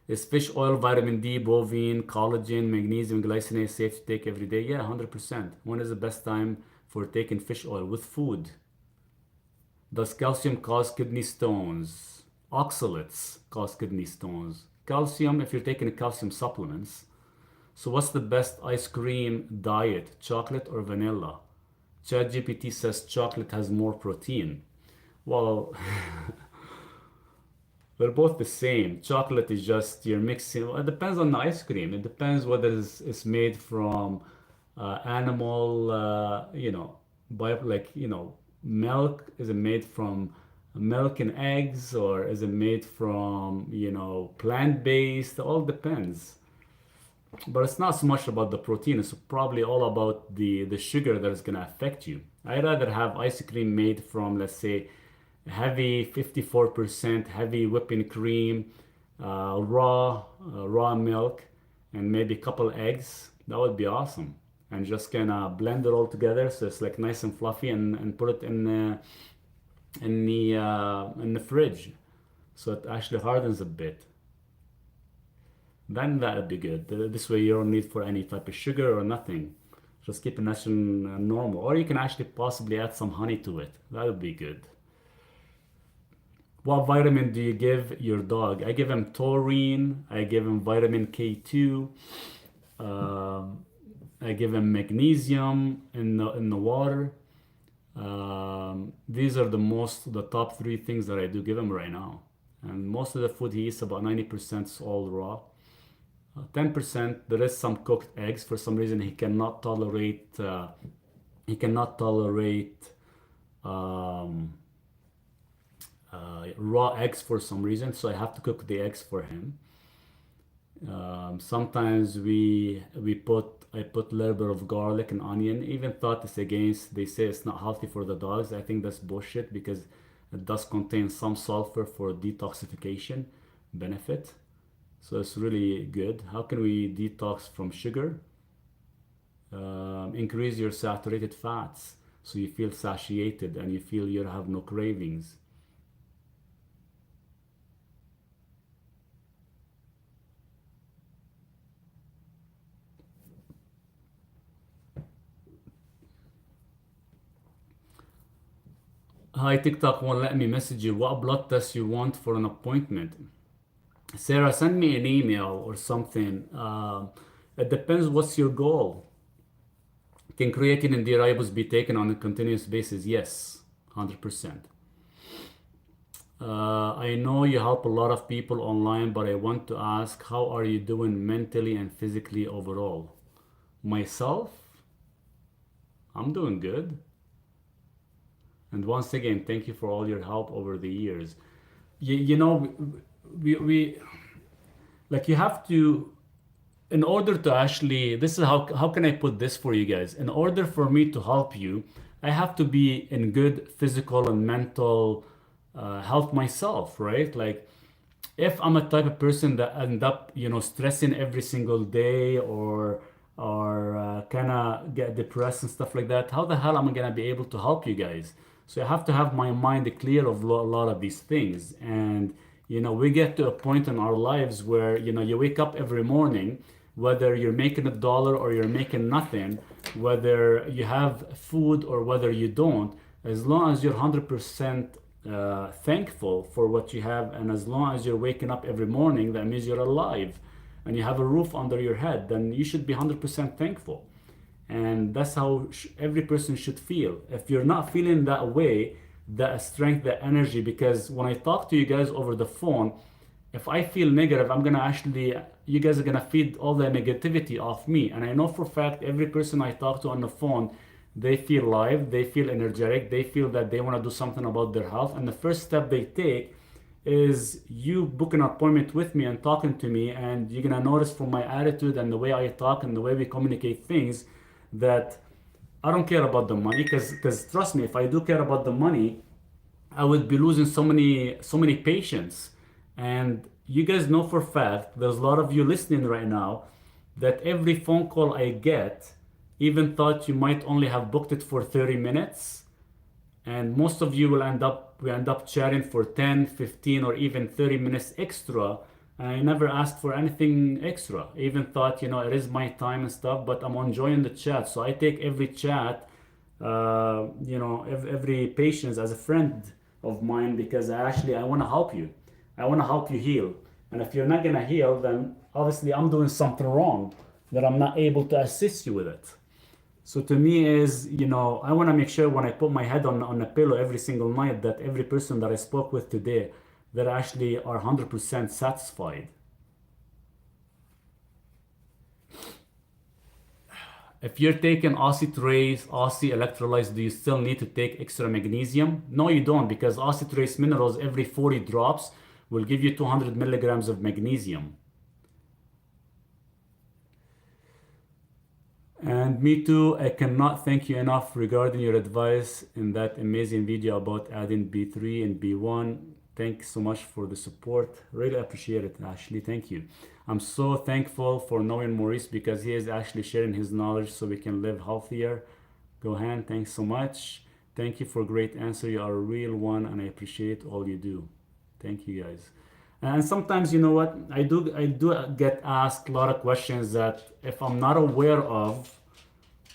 Is fish oil, vitamin D, bovine, collagen, magnesium, glycinate safe to take every day? Yeah, 100%. When is the best time for taking fish oil with food? Does calcium cause kidney stones? Oxalates cause kidney stones. Calcium, if you're taking calcium supplements. So what's the best ice cream diet, chocolate or vanilla? ChatGPT says chocolate has more protein. Well, they're both the same. Chocolate is just you're mixing. It depends on the ice cream. It depends whether it's made from animal, milk. Is it made from milk and eggs, or is it made from, plant-based? It all depends. But it's not so much about the protein. It's probably all about the sugar that is going to affect you. I'd rather have ice cream made from, let's say, heavy 54% heavy whipping cream, raw milk, and maybe a couple eggs. That would be awesome. And just kind of blend it all together so it's like nice and fluffy, and put it in the fridge so it actually hardens a bit. Then that would be good. This way you don't need for any type of sugar or nothing. Just keep it nice and normal. Or you can actually possibly add some honey to it. That would be good. What vitamin do you give your dog? I give him taurine. I give him vitamin K2. I give him magnesium in the water. These are the top three things that I do give him right now. And most of the food he eats, about 90% is all raw. 10% there is some cooked eggs. For some reason he cannot tolerate raw eggs for some reason, so I have to cook the eggs for him. Sometimes I put a little bit of garlic and onion. Even thought it's against, they say it's not healthy for the dogs. I think that's bullshit because it does contain some sulfur for detoxification benefit. So it's really good. How can we detox from sugar? Increase your saturated fats so you feel satiated and you feel you have no cravings. Hi, TikTok won't let me message you. What blood test you want for an appointment? Sarah, send me an email or something. It depends what's your goal. Can creatine and D-ribose be taken on a continuous basis? Yes, 100%. I know you help a lot of people online, but I want to ask, how are you doing mentally and physically overall? Myself, I'm doing good. And once again, thank you for all your help over the years. You know, we like you have to, in order to actually, this is how can I put this for you guys? In order for me to help you, I have to be in good physical and mental health myself, right? Like if I'm a type of person that end up, stressing every single day or kind of get depressed and stuff like that, how the hell am I gonna be able to help you guys? So I have to have my mind clear of a lot of these things. And we get to a point in our lives where you wake up every morning, whether you're making $1 or you're making nothing, whether you have food or whether you don't, as long as you're 100% thankful for what you have. And as long as you're waking up every morning, that means you're alive and you have a roof under your head, then you should be 100% thankful. And that's how every person should feel. If you're not feeling that way, that strength, that energy, because when I talk to you guys over the phone, if I feel negative, I'm gonna actually, you guys are gonna feed all the negativity off me. And I know for a fact, every person I talk to on the phone, they feel live, they feel energetic, they feel that they wanna do something about their health. And the first step they take is you book an appointment with me and talking to me, and you're gonna notice from my attitude and the way I talk and the way we communicate things that I don't care about the money, because trust me, if I do care about the money, I would be losing so many patients. And you guys know for a fact, there's a lot of you listening right now, that every phone call I get, even thought you might only have booked it for 30 minutes, and most of you will we end up chatting for 10, 15, or even 30 minutes extra. And I never asked for anything extra. I even thought, it is my time and stuff, but I'm enjoying the chat. So I take every chat, every patient as a friend of mine, because I want to help you. I want to help you heal. And if you're not going to heal, then obviously I'm doing something wrong, that I'm not able to assist you with it. So to me is, I want to make sure when I put my head on a pillow every single night, that every person that I spoke with today, that actually are 100% satisfied. If you're taking oxytrace, oxy electrolytes, do you still need to take extra magnesium? No, you don't, because oxytrace minerals every 40 drops will give you 200 milligrams of magnesium. And me too, I cannot thank you enough regarding your advice in that amazing video about adding B3 and B1. Thanks so much for the support. Really appreciate it, Ashley. Thank you. I'm so thankful for knowing Maurice, because he is actually sharing his knowledge so we can live healthier. Gohan, thanks so much. Thank you for a great answer. You are a real one, and I appreciate all you do. Thank you, guys. And sometimes, you know what, I do get asked a lot of questions that if I'm not aware of,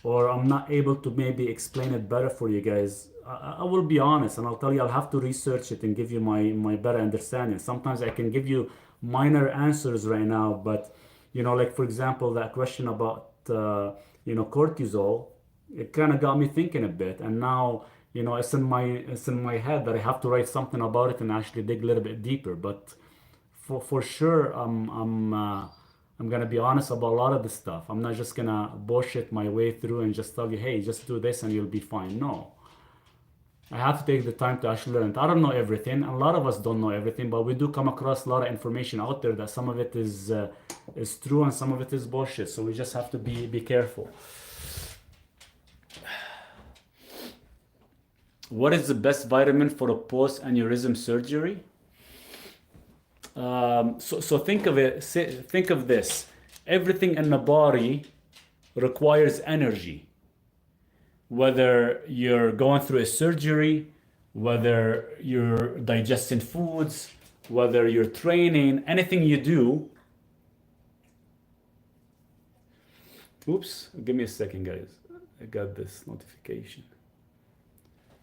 or I'm not able to maybe explain it better for you guys, I will be honest and I'll tell you, I'll have to research it and give you my better understanding. Sometimes I can give you minor answers right now, but like for example, that question about cortisol, it kind of got me thinking a bit, and now it's in my head that I have to write something about it and actually dig a little bit deeper. But for sure, I'm gonna be honest about a lot of this stuff. I'm not just gonna bullshit my way through and just tell you, hey, just do this and you'll be fine. No, I have to take the time to actually learn. I don't know everything. A lot of us don't know everything, but we do come across a lot of information out there that some of it is true and some of it is bullshit. So we just have to be careful. What is the best vitamin for a post-aneurysm surgery? So think of it. Think of this. Everything in the body requires energy. Whether you're going through a surgery, whether you're digesting foods, whether you're training, anything you do. Oops, give me a second, guys. I got this notification.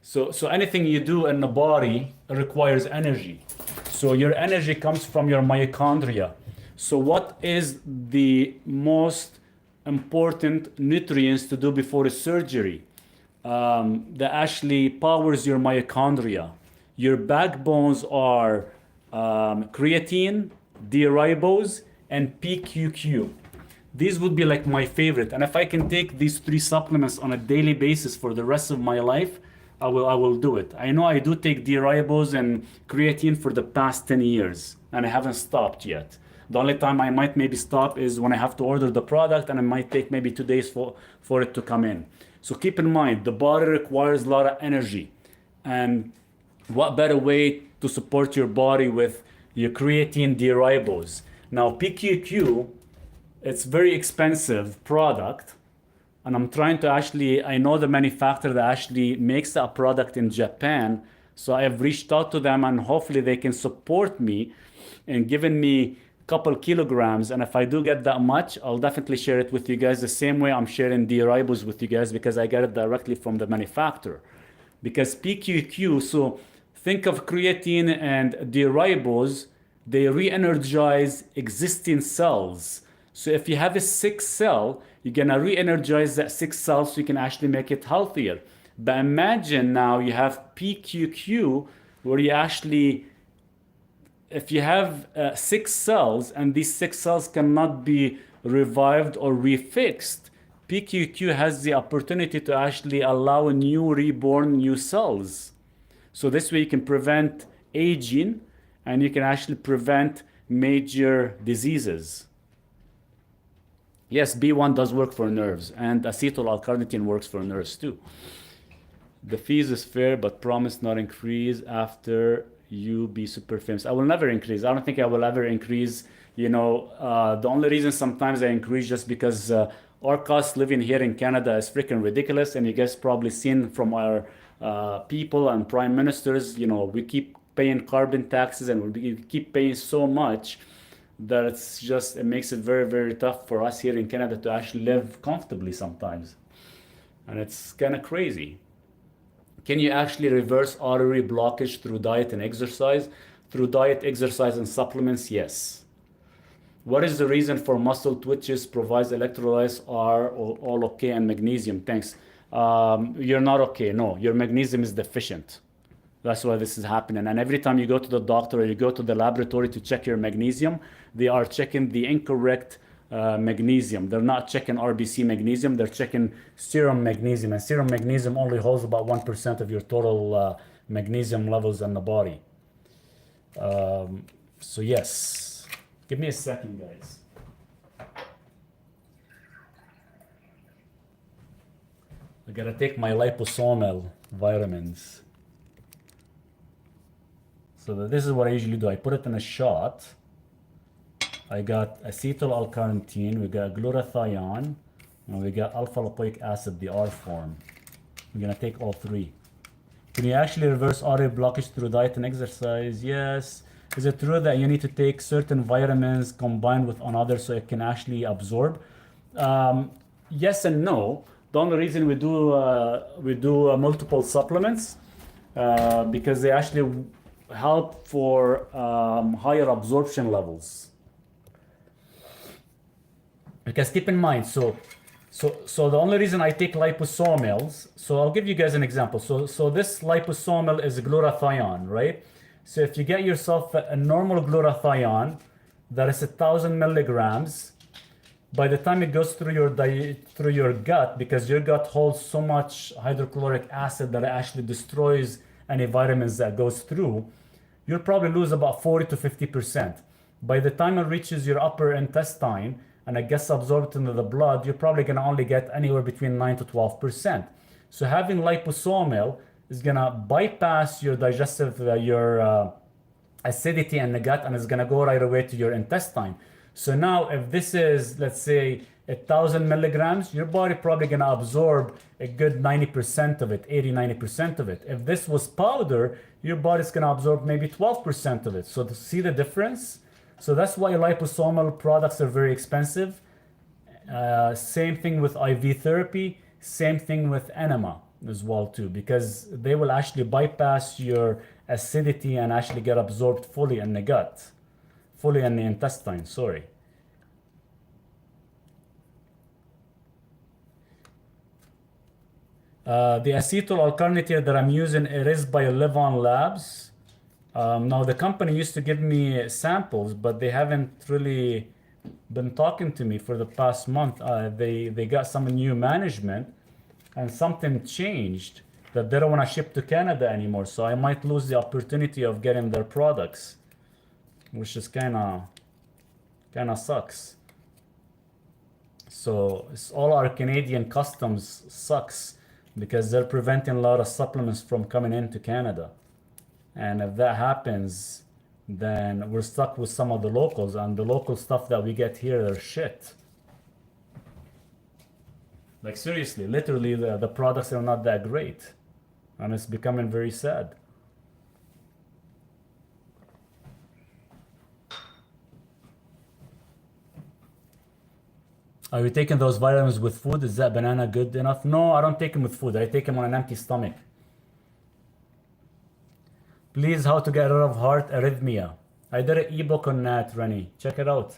So anything you do in the body requires energy. So your energy comes from your mitochondria. So what is the most important nutrients to do before a surgery? That actually powers your mitochondria. Your backbones are creatine, D-ribose, and PQQ. These would be like my favorite. And if I can take these 3 supplements on a daily basis for the rest of my life, I will do it. I know I do take D-ribose and creatine for the past 10 years, and I haven't stopped yet. The only time I might maybe stop is when I have to order the product, and it might take maybe 2 days for it to come in. So keep in mind, the body requires a lot of energy. And what better way to support your body with your creatine D-ribose? Now, PQQ, it's very expensive product. And I'm trying to I know the manufacturer that actually makes a product in Japan. So I have reached out to them, and hopefully they can support me in giving me a couple kilograms. And if I do get that much, I'll definitely share it with you guys the same way I'm sharing D-ribose with you guys, because I get it directly from the manufacturer. Because PQQ, so Think of creatine and D-ribose, they re-energize existing cells. So if you have a sick cell, you're gonna re-energize that sick cell so you can actually make it healthier. But imagine now you have PQQ, where you actually, if you have sick cells and these sick cells cannot be revived or refixed, PQQ has the opportunity to actually allow new reborn new cells. So this way you can prevent aging and you can actually prevent major diseases. Yes, B1 does work for nerves, and acetyl L-carnitine works for nerves too. The fees is fair, but promise not increase after you be super famous. I will never increase. I don't think I will ever increase. You know, the only reason sometimes I increase just because our cost living here in Canada is freaking ridiculous, and you guys probably seen from our people and prime ministers, you know, we keep paying carbon taxes and we keep paying so much that it's just, it makes it very, very tough for us here in Canada to actually live comfortably sometimes. And it's kind of crazy. Can you actually reverse artery blockage through diet and exercise? Through diet, exercise, and supplements, yes. What is the reason for muscle twitches? Provides electrolytes are all okay, and magnesium? Thanks. You're not okay. No, your magnesium is deficient. That's why this is happening. And every time you go to the doctor or you go to the laboratory to check your magnesium, they are checking the incorrect magnesium. They're not checking RBC magnesium, they're checking serum magnesium. And serum magnesium only holds about 1% of your total magnesium levels in the body. So yes, give me a second, guys. I gotta take my liposomal vitamins. So this is what I usually do. I put it in a shot. I got acetyl L-carnitine, we got glutathione, and we got alpha lipoic acid, the R form. We're gonna take all three. Can you actually reverse artery blockage through diet and exercise? Yes. Is it true that you need to take certain vitamins combined with another so it can actually absorb? Yes and no. The only reason we do multiple supplements because they actually help for higher absorption levels. Because keep in mind, so the only reason I take liposomals, so I'll give you guys an example. So this liposomal is glutathione, right? So if you get yourself a normal glutathione that is 1,000 milligrams, by the time it goes through your gut, because your gut holds so much hydrochloric acid that it actually destroys any vitamins that goes through, you'll probably lose about 40 to 50%. By the time it reaches your upper intestine and it gets absorbed into the blood, you're probably gonna only get anywhere between 9 to 12%. So having liposomal is gonna bypass your digestive, your acidity in the gut, and it's gonna go right away to your intestine. So now if this is, let's say, 1,000 milligrams, your body probably gonna absorb a good 90% of it, 80, 90% of it. If this was powder, your body's gonna absorb maybe 12% of it. So to see the difference, so that's why liposomal products are very expensive. Same thing with IV therapy, same thing with enema as well too, because they will actually bypass your acidity and actually get absorbed fully in the gut, fully in the intestine, sorry. The acetyl L-carnitine that I'm using, it is by Levon Labs. Now the company used to give me samples, but they haven't really been talking to me for the past month. They got some new management and something changed that they don't want to ship to Canada anymore. So I might lose the opportunity of getting their products, which is kind of sucks. So it's all our Canadian customs sucks because they're preventing a lot of supplements from coming into Canada. And if that happens, then we're stuck with some of the locals, and the local stuff that we get here, they're shit. Like seriously, literally the products are not that great, and it's becoming very sad. Are you taking those vitamins with food? Is that banana good enough? No, I don't take them with food. I take them on an empty stomach. Please, how to get rid of heart arrhythmia. I did an ebook on that, Rennie. Check it out.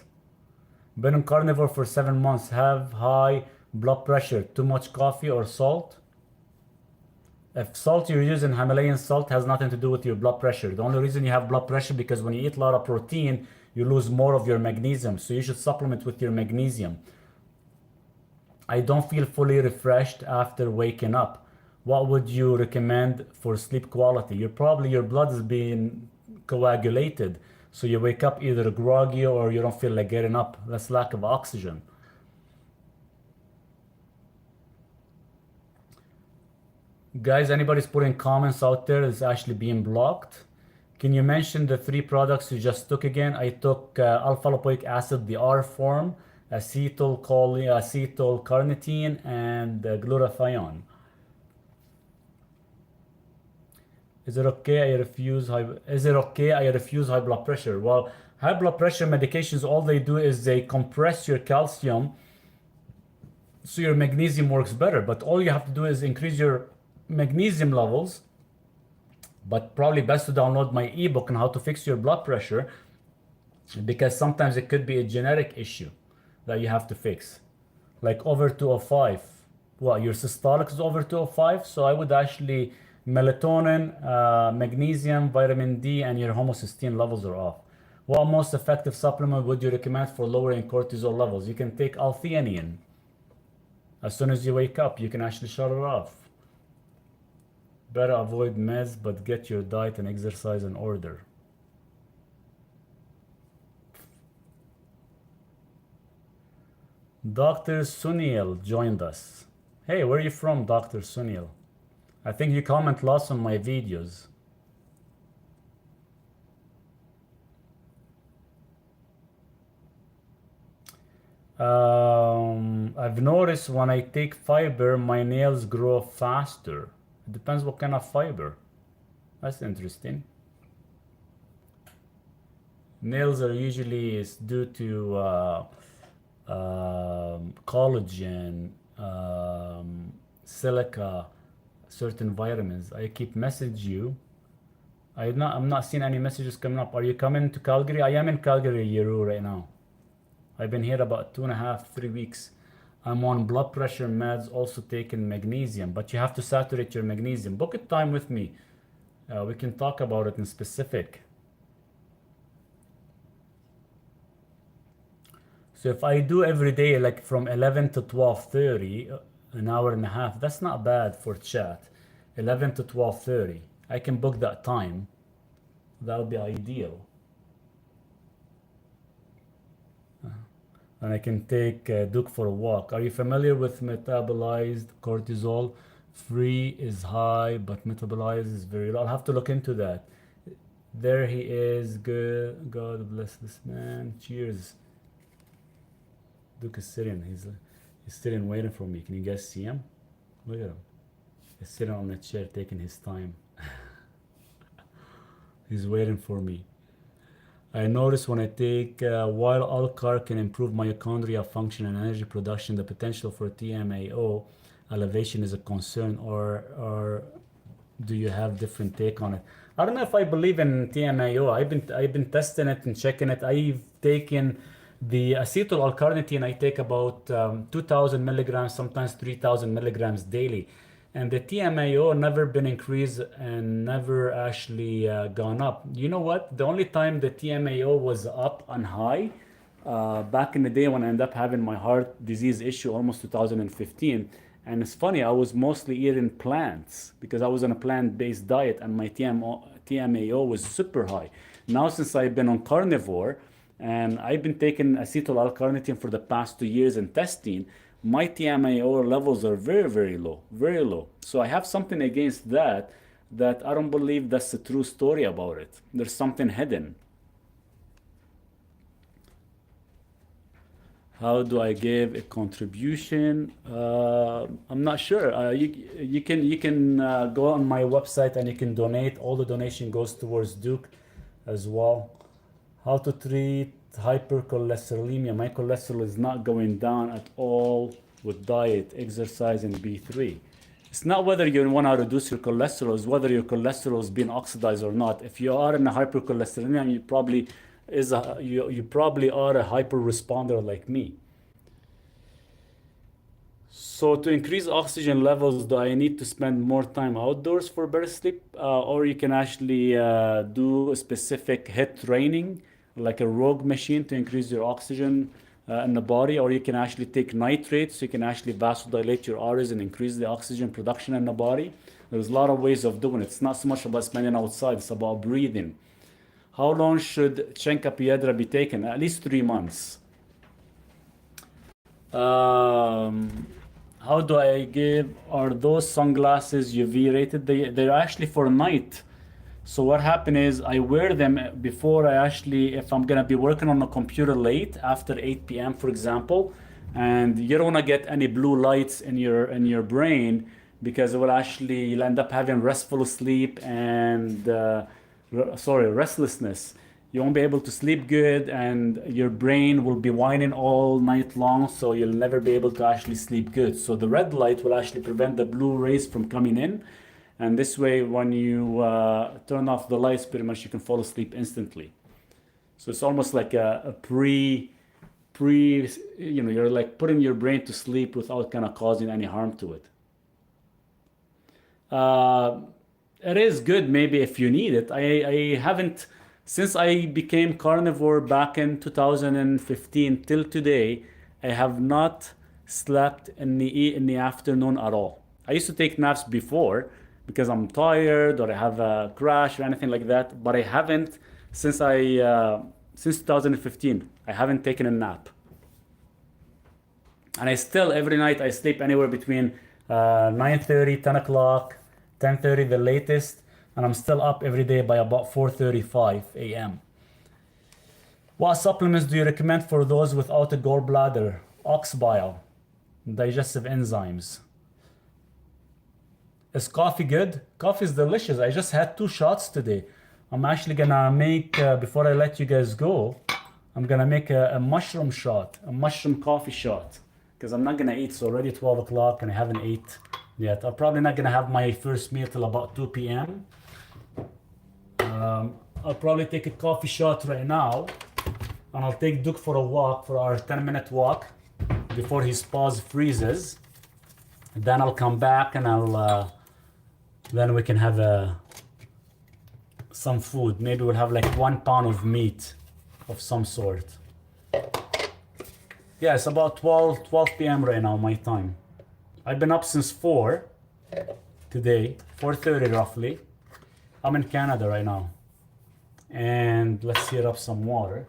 Been on carnivore for 7 months. Have high blood pressure. Too much coffee or salt? If salt you're using, Himalayan salt, has nothing to do with your blood pressure. The only reason you have blood pressure because when you eat a lot of protein, you lose more of your magnesium. So you should supplement with your magnesium. I don't feel fully refreshed after waking up. What would you recommend for sleep quality? Your blood is being coagulated. So you wake up either groggy or you don't feel like getting up. That's lack of oxygen. Guys, anybody's putting comments out there is actually being blocked. Can you mention the 3 products you just took again? I took alpha lipoic acid, the R form, acetylcarnitine, and glutathione. Is it okay I refuse high blood pressure? Well, high blood pressure medications, all they do is they compress your calcium so your magnesium works better. But all you have to do is increase your magnesium levels. But probably best to download my ebook on how to fix your blood pressure, because sometimes it could be a genetic issue that you have to fix, like over 205. Well, your systolic is over 205, so I would actually melatonin, magnesium, vitamin D, and your homocysteine levels are off. What most effective supplement would you recommend for lowering cortisol levels? You can take L-theanine. As soon as you wake up, you can actually shut it off. Better avoid meds, but get your diet and exercise in order. Dr. Sunil joined us. Hey, where are you from, Dr. Sunil? I think you comment lots on my videos. I've noticed when I take fiber, my nails grow faster. It depends what kind of fiber. That's interesting. Nails are usually due to collagen, silica, certain vitamins. I keep messaging you. I'm not seeing any messages coming up. Are you coming to Calgary? I am in Calgary, Yeru, right now. I've been here about 2.5, 3 weeks. I'm on blood pressure meds, also taking magnesium, but you have to saturate your magnesium. Book a time with me. We can talk about it in specific. So if I do every day, like from 11 to 12:30, an hour and a half, that's not bad for chat. 11 to 12:30. I can book that time. That would be ideal. And I can take Duke for a walk. Are you familiar with metabolized cortisol? Free is high, but metabolized is very low. I'll have to look into that. There he is. Good. God bless this man. Cheers. Duke is sitting. He's sitting waiting for me. Can you guys see him? Look at him. He's sitting on the chair taking his time. He's waiting for me. I notice when I take, while Alcar can improve mitochondrial function and energy production, the potential for TMAO elevation is a concern, or do you have different take on it? I don't know if I believe in TMAO. I've been testing it and checking it. I've taken the acetyl L-carnitine. I take about 2,000 milligrams, sometimes 3,000 milligrams daily. And the TMAO never been increased and never actually gone up. You know what? The only time the TMAO was up and high, back in the day when I ended up having my heart disease issue, almost 2015. And it's funny, I was mostly eating plants because I was on a plant-based diet and my TMAO was super high. Now, since I've been on carnivore and I've been taking acetyl L-carnitine for the past 2 years and testing, my TMAO levels are very, very low, very low. So I have something against that I don't believe that's the true story about it. There's something hidden. How do I give a contribution? I'm not sure. You can go on my website and you can donate. All the donation goes towards Duke as well. How to treat hypercholesterolemia. My cholesterol is not going down at all with diet, exercise, and B3. It's not whether you want to reduce your cholesterol, it's whether your cholesterol is being oxidized or not. If you are in a hypercholesterolemia, you probably are a hyper responder like me. So to increase oxygen levels, do I need to spend more time outdoors for better sleep? Or you can actually do a specific HIIT training, like a rogue machine to increase your oxygen in the body, or you can actually take nitrates, so you can actually vasodilate your arteries and increase the oxygen production in the body. There's a lot of ways of doing it. It's not so much about spending outside, it's about breathing. How long should Chenka be taken? At least 3 months. How do I give, are those sunglasses UV rated? They're actually for night. So what happened is I wear them before I actually, if I'm gonna be working on a computer late after 8 p.m. for example, and you don't wanna get any blue lights in your brain, because it will actually, you'll end up having restful sleep and, restlessness. You won't be able to sleep good, and your brain will be whining all night long, so you'll never be able to actually sleep good. So the red light will actually prevent the blue rays from coming in. And this way, when you turn off the lights, pretty much you can fall asleep instantly. So it's almost like a you're like putting your brain to sleep without kind of causing any harm to it. It is good maybe if you need it. I haven't, since I became carnivore back in 2015 till today, I have not slept in the afternoon at all. I used to take naps before because I'm tired or I have a crash or anything like that, but I haven't since 2015. I haven't taken a nap. And I still, every night I sleep anywhere between 9:30, 10 o'clock, 10:30 the latest, and I'm still up every day by about 4:35 a.m. What supplements do you recommend for those without a gallbladder? Ox bile, digestive enzymes. Is coffee good? Coffee is delicious. I just had 2 shots today. I'm actually gonna make, before I let you guys go, I'm gonna make a mushroom shot, a mushroom coffee shot, because I'm not gonna eat. It's already 12 o'clock and I haven't ate yet. I'm probably not gonna have my first meal till about 2 p.m. I'll probably take a coffee shot right now, and I'll take Duke for a walk, for our 10-minute walk before his paws freezes. Then I'll come back and then we can have some food. Maybe we'll have like 1 pound of meat of some sort. Yeah, it's about 12 p.m. right now, my time. I've been up since 4 today, 4:30 roughly. I'm in Canada right now. And let's heat up some water.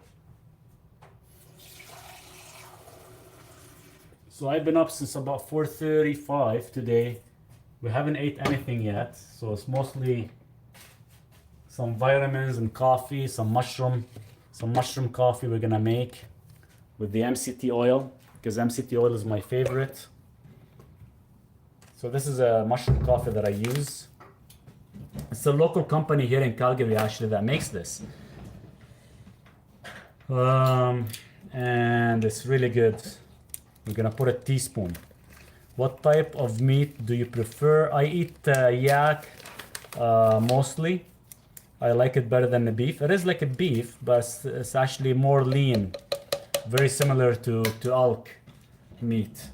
So I've been up since about 4:35 today. We haven't ate anything yet, so it's mostly some vitamins and coffee, some mushroom coffee we're gonna make with the MCT oil, because MCT oil is my favorite. So this is a mushroom coffee that I use. It's a local company here in Calgary actually that makes this. And it's really good. We're gonna put a teaspoon. What type of meat do you prefer? I eat yak mostly. I like it better than the beef. It is like a beef, but it's actually more lean. Very similar to elk meat.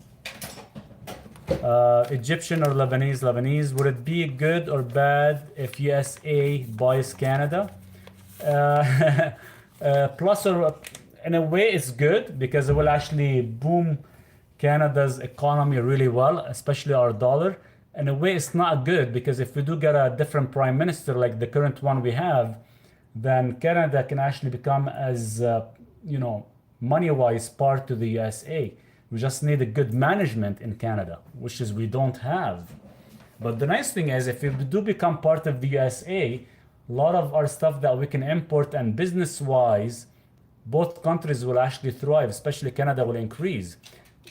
Egyptian or Lebanese? Lebanese. Would it be good or bad if USA buys Canada? Plus, or in a way, it's good because it will actually boom Canada's economy really well, especially our dollar. In a way, it's not good because if we do get a different prime minister like the current one we have, then Canada can actually become as money-wise part to the USA. We just need a good management in Canada, which is we don't have. But the nice thing is, if we do become part of the USA, a lot of our stuff that we can import and business-wise, both countries will actually thrive, especially Canada will increase.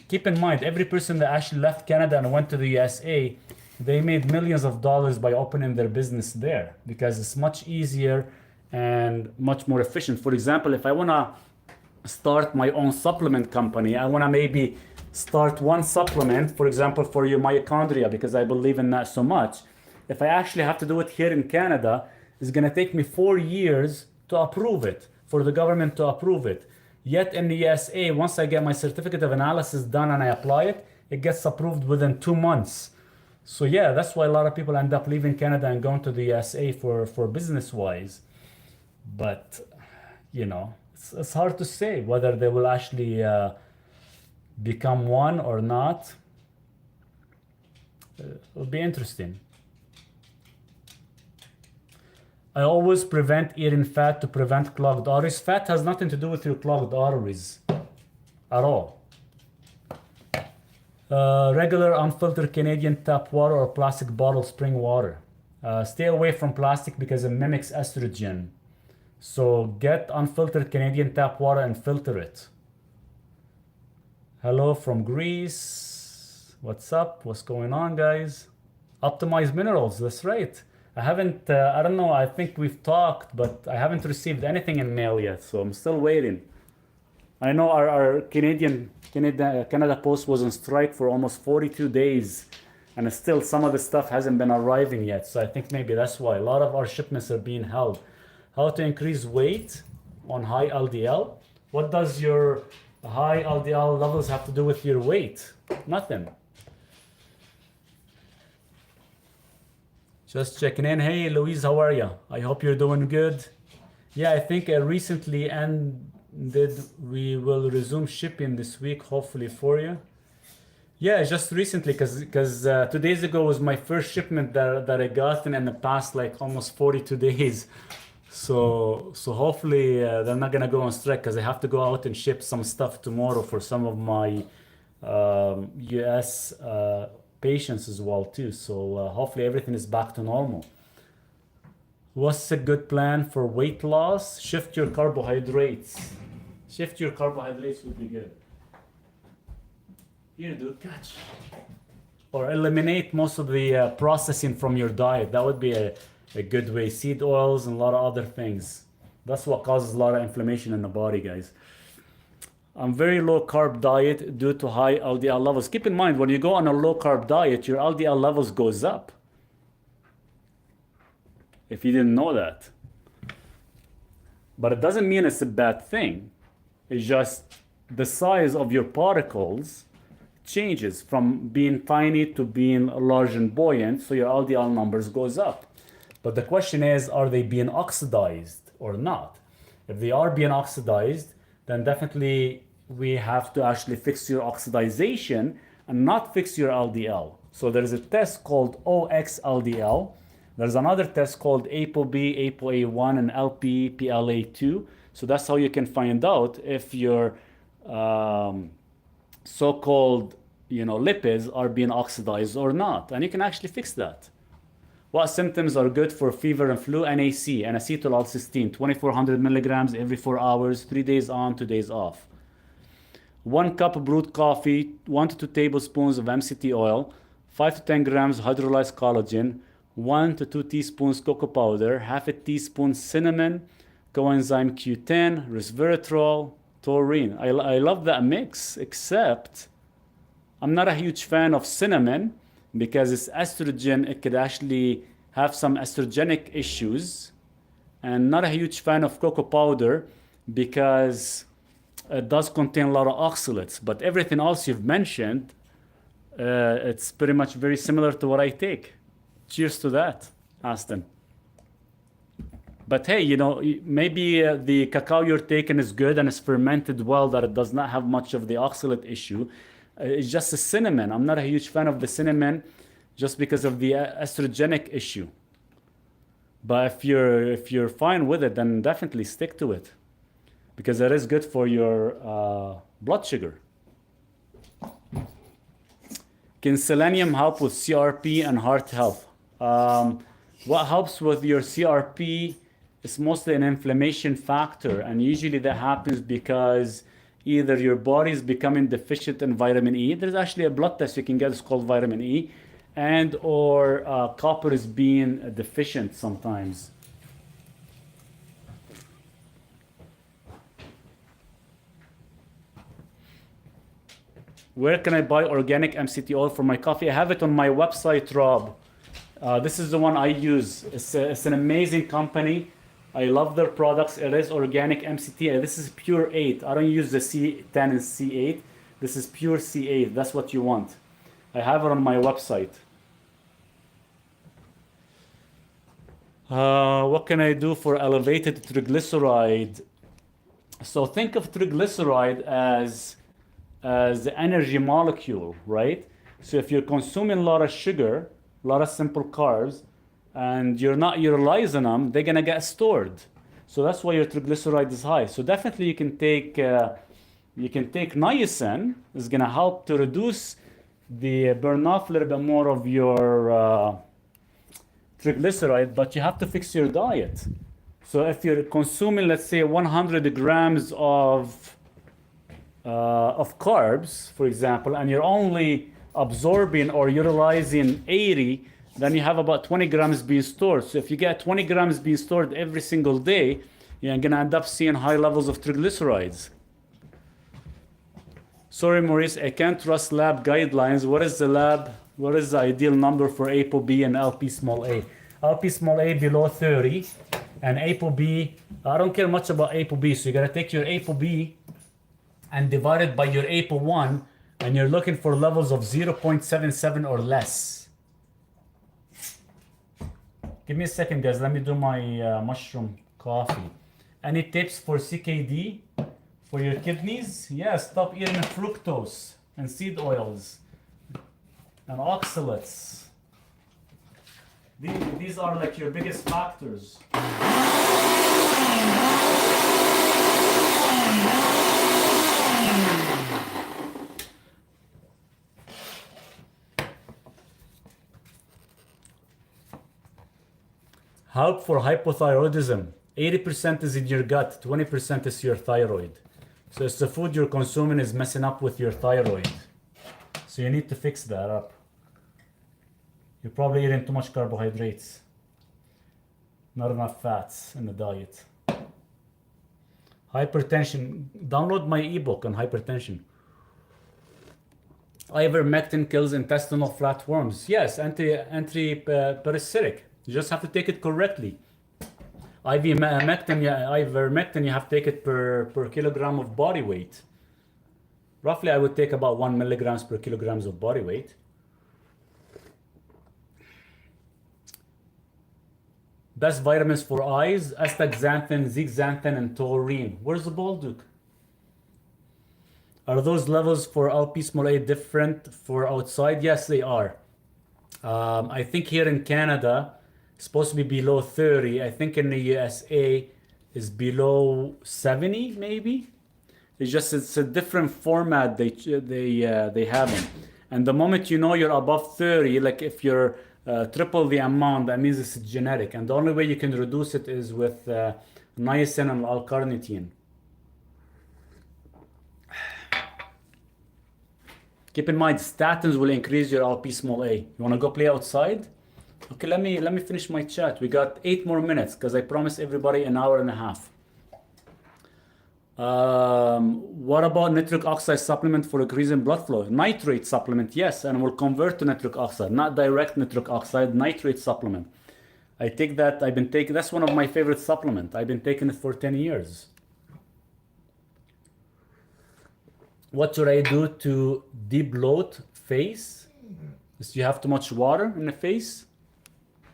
Keep in mind, every person that actually left Canada and went to the USA, they made millions of dollars by opening their business there because it's much easier and much more efficient. For example, if I want to start my own supplement company, I want to maybe start one supplement, for example, for your mitochondria, because I believe in that so much. If I actually have to do it here in Canada, it's going to take me 4 years to approve it, for the government to approve it. Yet in the USA, once I get my certificate of analysis done and I apply it, it gets approved within 2 months. So yeah, that's why a lot of people end up leaving Canada and going to the USA for business wise. But it's hard to say whether they will actually become one or not. It'll be interesting. I always prevent eating fat to prevent clogged arteries. Fat has nothing to do with your clogged arteries at all. Regular unfiltered Canadian tap water or plastic bottle spring water. Stay away from plastic because it mimics estrogen. So get unfiltered Canadian tap water and filter it. Hello from Greece. What's up? What's going on, guys? Optimized minerals, that's right. I haven't, I don't know, I think we've talked, but I haven't received anything in mail yet, so I'm still waiting. I know our Canada Post was on strike for almost 42 days, and still some of the stuff hasn't been arriving yet, so I think maybe that's why a lot of our shipments are being held. How to increase weight on high LDL? What does your high LDL levels have to do with your weight? Nothing. Just checking in. Hey, Louise, how are you? I hope you're doing good. Yeah, I think recently ended. We will resume shipping this week, hopefully for you. Yeah, just recently, because 2 days ago was my first shipment that I got in the past like almost 42 days. So hopefully they're not gonna go on strike because I have to go out and ship some stuff tomorrow for some of my US patients as well too. So hopefully everything is back to normal. What's a good plan for weight loss? Shift your carbohydrates. Shift your carbohydrates would be good. Here, dude, catch. Or eliminate most of the processing from your diet. That would be a good way. Seed oils and a lot of other things. That's what causes a lot of inflammation in the body, guys. I'm very low carb diet due to high LDL levels. Keep in mind, when you go on a low carb diet, your LDL levels goes up. If you didn't know that. But it doesn't mean it's a bad thing. It's just the size of your particles changes from being tiny to being large and buoyant, so your LDL numbers goes up. But the question is, are they being oxidized or not? If they are being oxidized, then definitely we have to actually fix your oxidization and not fix your LDL. So there's a test called OXLDL. There's another test called ApoB, ApoA1, and LP-PLA2. So that's how you can find out if your so-called lipids are being oxidized or not. And you can actually fix that. What symptoms are good for fever and flu? NAC, and acetylcysteine, 2,400 milligrams every 4 hours, 3 days on, 2 days off. 1 cup brewed coffee, 1 to 2 tablespoons of MCT oil, 5 to 10 grams hydrolyzed collagen, 1 to 2 teaspoons cocoa powder, half a teaspoon cinnamon, coenzyme Q10, resveratrol, taurine. I love that mix, except I'm not a huge fan of cinnamon because it's estrogen. It could actually have some estrogenic issues. And not a huge fan of cocoa powder because it does contain a lot of oxalates. But everything else you've mentioned, it's pretty much very similar to what I take. Cheers to that, Aston. But hey, maybe the cacao you're taking is good and it's fermented well, that it does not have much of the oxalate issue. It's just the cinnamon. I'm not a huge fan of the cinnamon just because of the estrogenic issue. But if you're fine with it, then definitely stick to it because it is good for your blood sugar. Can selenium help with CRP and heart health? What helps with your CRP is mostly an inflammation factor, and usually that happens because either your body is becoming deficient in vitamin E. There's actually a blood test you can get, it's called vitamin E, and or copper is being deficient sometimes. Where can I buy organic MCT oil for my coffee? I have it on my website, Rob. This is the one I use. It's an amazing company. I love their products. It is organic MCT. This is pure 8. I don't use the C10 and C8. This is pure C8. That's what you want. I have it on my website. What can I do for elevated triglyceride? So think of triglyceride as the energy molecule, right? So if you're consuming a lot of sugar, a lot of simple carbs, and you're not utilizing them, they're gonna get stored. So that's why your triglyceride is high. So definitely you can take niacin. It's gonna help to reduce the burn off a little bit more of your triglyceride, but you have to fix your diet. So if you're consuming, let's say, 100 grams of carbs, for example, and you're only absorbing or utilizing 80, then you have about 20 grams being stored. So if you get 20 grams being stored every single day, you're gonna end up seeing high levels of triglycerides. Sorry, Maurice, I can't trust lab guidelines. What is the ideal number for ApoB and LP small a? LP small a below 30, and ApoB, I don't care much about ApoB, so you gotta take your ApoB and divide it by your APO1, and you're looking for levels of 0.77 or less. Give me a second, guys. Let me do my mushroom coffee. Any tips for CKD for your kidneys? Yeah, stop eating fructose and seed oils and oxalates. These are like your biggest factors. Help for hypothyroidism. 80% is in your gut, 20% is your thyroid. So it's the food you're consuming is messing up with your thyroid. So you need to fix that up. You're probably eating too much carbohydrates. Not enough fats in the diet. Hypertension. Download my ebook on hypertension. Ivermectin kills intestinal flatworms. Yes, anti-parasitic. You just have to take it correctly. Ivermectin, you have to take it per kilogram of body weight. Roughly, I would take about 1 milligrams per kilograms of body weight. Best vitamins for eyes: astaxanthin, zeaxanthin, and taurine. Where's the Balduc? Are those levels for LP small a different for outside? Yes, they are. I think here in Canada, it's supposed to be below 30. I think in the USA is below 70, maybe. It's a different format they have it. And the moment you know you're above 30, like if you're triple the amount, that means it's genetic. And the only way you can reduce it is with niacin and L-carnitine. Keep in mind, statins will increase your LP small a. You want to go play outside? Okay, let me finish my chat. We got 8 more minutes because I promised everybody an hour and a half. What about nitric oxide supplement for increasing blood flow? Nitrate supplement, yes, and will convert to nitric oxide, not direct nitric oxide, nitrate supplement. I take that, that's one of my favorite supplements. I've been taking it for 10 years. What should I do to debloat face? Do you have too much water in the face?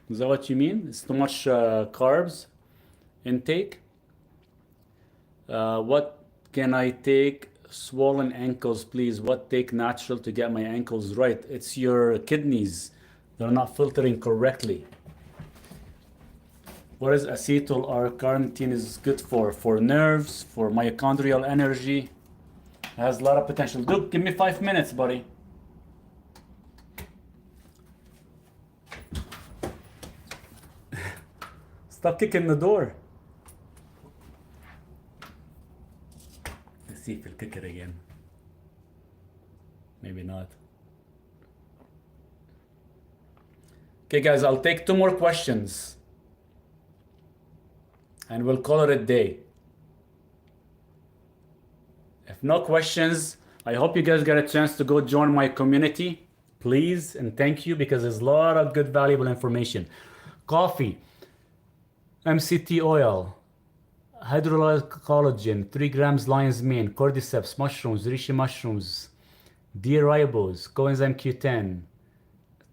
Is that what you mean? It's too much carbs intake? What can I take? Swollen ankles, please. What take natural to get my ankles right? It's your kidneys. They're not filtering correctly. What is acetyl L-carnitine is good for? For nerves, for mitochondrial energy. It has a lot of potential. Dude, give me 5 minutes, buddy. Stop kicking the door. Let's see if he'll kick it again. Maybe not. Okay, guys, I'll take 2 more questions. And we'll call it a day. If no questions, I hope you guys get a chance to go join my community, please, and thank you because there's a lot of good, valuable information. Coffee, MCT oil, hydrolyzed collagen, 3 grams lion's mane, cordyceps, mushrooms, reishi mushrooms, D-ribose, coenzyme Q10,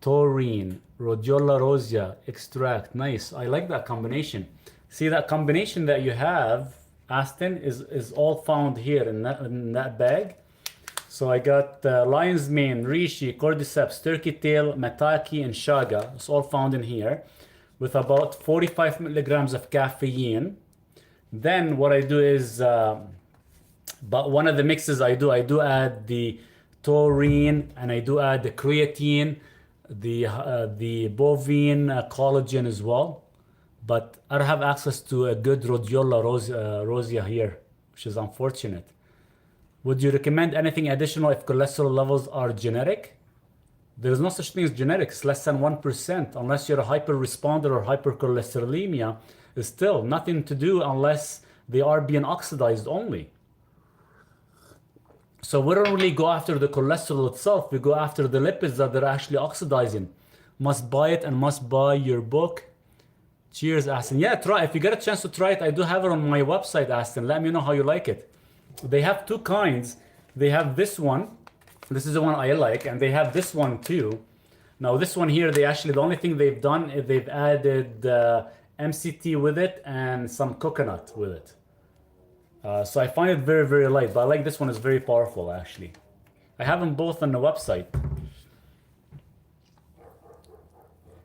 taurine, rhodiola rosea extract. Nice. I like that combination. See that combination that you have, Aston, is all found here in that bag. So I got lion's mane, reishi, cordyceps, turkey tail, maitake, and chaga. It's all found in here with about 45 milligrams of caffeine. Then what I do is, but one of the mixes I do add the taurine, and I do add the creatine, the bovine collagen as well. But I don't have access to a good rhodiola rosea here, which is unfortunate. Would you recommend anything additional if cholesterol levels are genetic? There is no such thing as genetic. It's less than 1%, unless you're a hyper responder or hypercholesterolemia. It's still nothing to do unless they are being oxidized only. So we don't really go after the cholesterol itself. We go after the lipids that they're actually oxidizing. Must buy it and must buy your book. Cheers, Aston. Yeah, try. If you get a chance to try it, I do have it on my website, Aston. Let me know how you like it. They have two kinds. They have this one. This is the one I like, and they have this one too. Now this one here, they actually, the only thing they've done is they've added MCT with it and some coconut with it. So I find it very, very light, but I like this one. Is very powerful actually. I have them both on the website.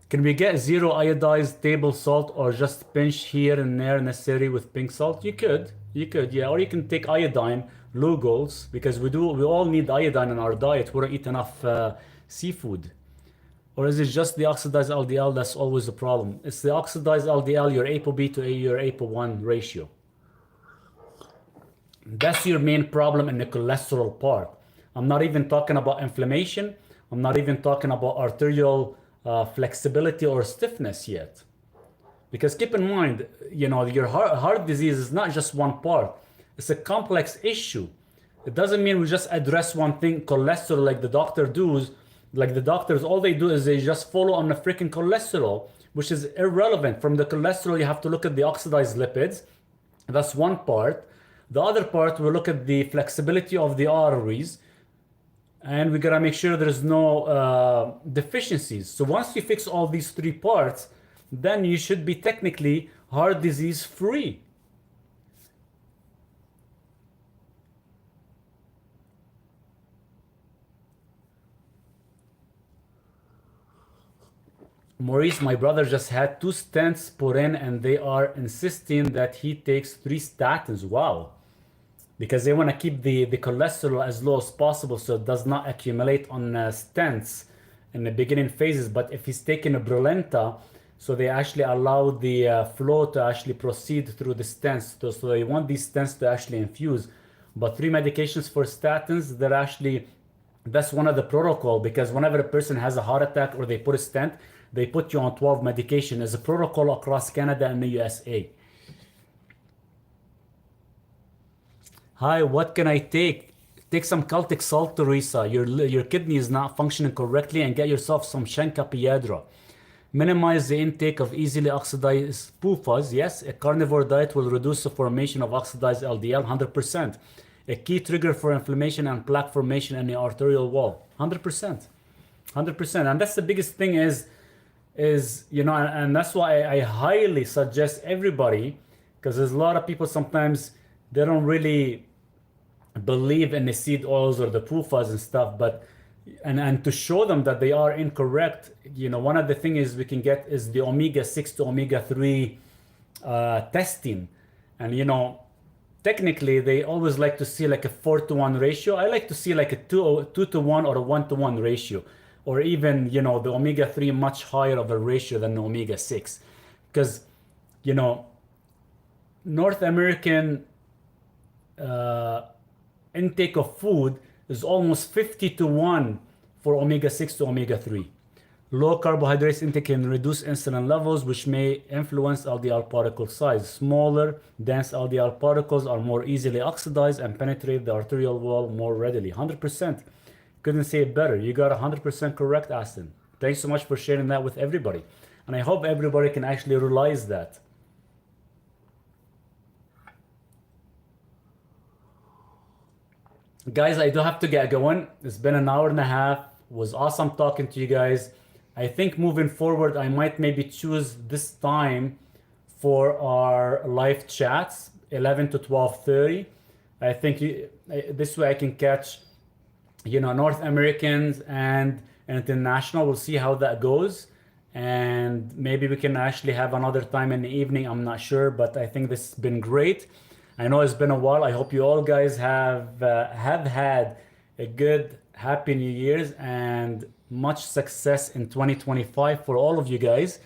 Can we get zero iodized table salt or just pinch here and there necessary with pink salt? You could, yeah. Or you can take iodine, Lugol's, because we all need iodine in our diet. We don't eat enough seafood. Or is it just the oxidized LDL that's always a problem? It's the oxidized LDL, your ApoB to your ApoB ratio. That's your main problem in the cholesterol part. I'm not even talking about inflammation. I'm not even talking about arterial flexibility or stiffness yet. Because keep in mind, you know, your heart disease is not just one part. It's a complex issue. It doesn't mean we just address one thing, cholesterol, like the doctor does. Like the doctors, all they do is they just follow on the freaking cholesterol, which is irrelevant. From the cholesterol, you have to look at the oxidized lipids. That's one part. The other part, we look at the flexibility of the arteries, and we gotta make sure there's no deficiencies. So once you fix all these three parts, then you should be technically heart disease free. Maurice, my brother just had 2 stents put in, and they are insisting that he takes 3 statins. Wow. Because they want to keep the cholesterol as low as possible so it does not accumulate on stents in the beginning phases. But if he's taking a Brilinta, so they actually allow the flow to actually proceed through the stents. So they want these stents to actually infuse. But 3 medications for statins, they're actually, that's one of the protocol, because whenever a person has a heart attack or they put a stent, they put you on 12 medication as a protocol across Canada and the USA. Hi, what can I take? Take some Celtic salt, Teresa. Your kidney is not functioning correctly, and get yourself some Shenka Piedra. Minimize the intake of easily oxidized PUFAs. Yes, a carnivore diet will reduce the formation of oxidized LDL 100%. A key trigger for inflammation and plaque formation in the arterial wall. 100%. 100%. And that's the biggest thing is, you know, and that's why I highly suggest everybody, because there's a lot of people sometimes, they don't really believe in the seed oils or the PUFAs and stuff, but and to show them that they are incorrect, you know, one of the things we can get is the omega-6 to omega-3 testing. And you know, technically they always like to see like a 4-to-1 ratio. I like to see like a 2-to-1 or a 1-to-1 ratio, or even, you know, the omega-3 much higher of a ratio than the omega-6, because, you know, North American intake of food is almost 50-to-1 for omega-6 to omega-3. Low carbohydrates intake can reduce insulin levels, which may influence LDL particle size. Smaller, dense LDL particles are more easily oxidized and penetrate the arterial wall more readily. 100%. Couldn't say it better. You got 100% correct, Aston. Thanks so much for sharing that with everybody. And I hope everybody can actually realize that. Guys, I do have to get going. It's been an hour and a half. It was awesome talking to you guys. I think moving forward, I might maybe choose this time for our live chats, 11 to 12:30. I think this way I can catch, North Americans and international. We'll see how that goes. And maybe we can actually have another time in the evening. I'm not sure, but I think this has been great. I know it's been a while. I hope you all guys have had a good, happy New Year's and much success in 2025 for all of you guys.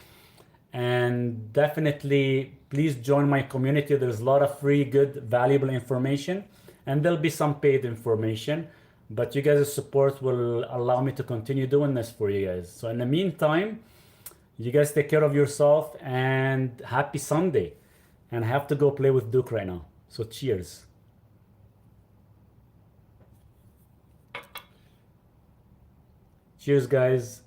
And definitely, please join my community. There's a lot of free, good, valuable information, and there'll be some paid information. But you guys' support will allow me to continue doing this for you guys. So in the meantime, you guys take care of yourself and happy Sunday. And I have to go play with Duke right now. So cheers. Cheers, guys.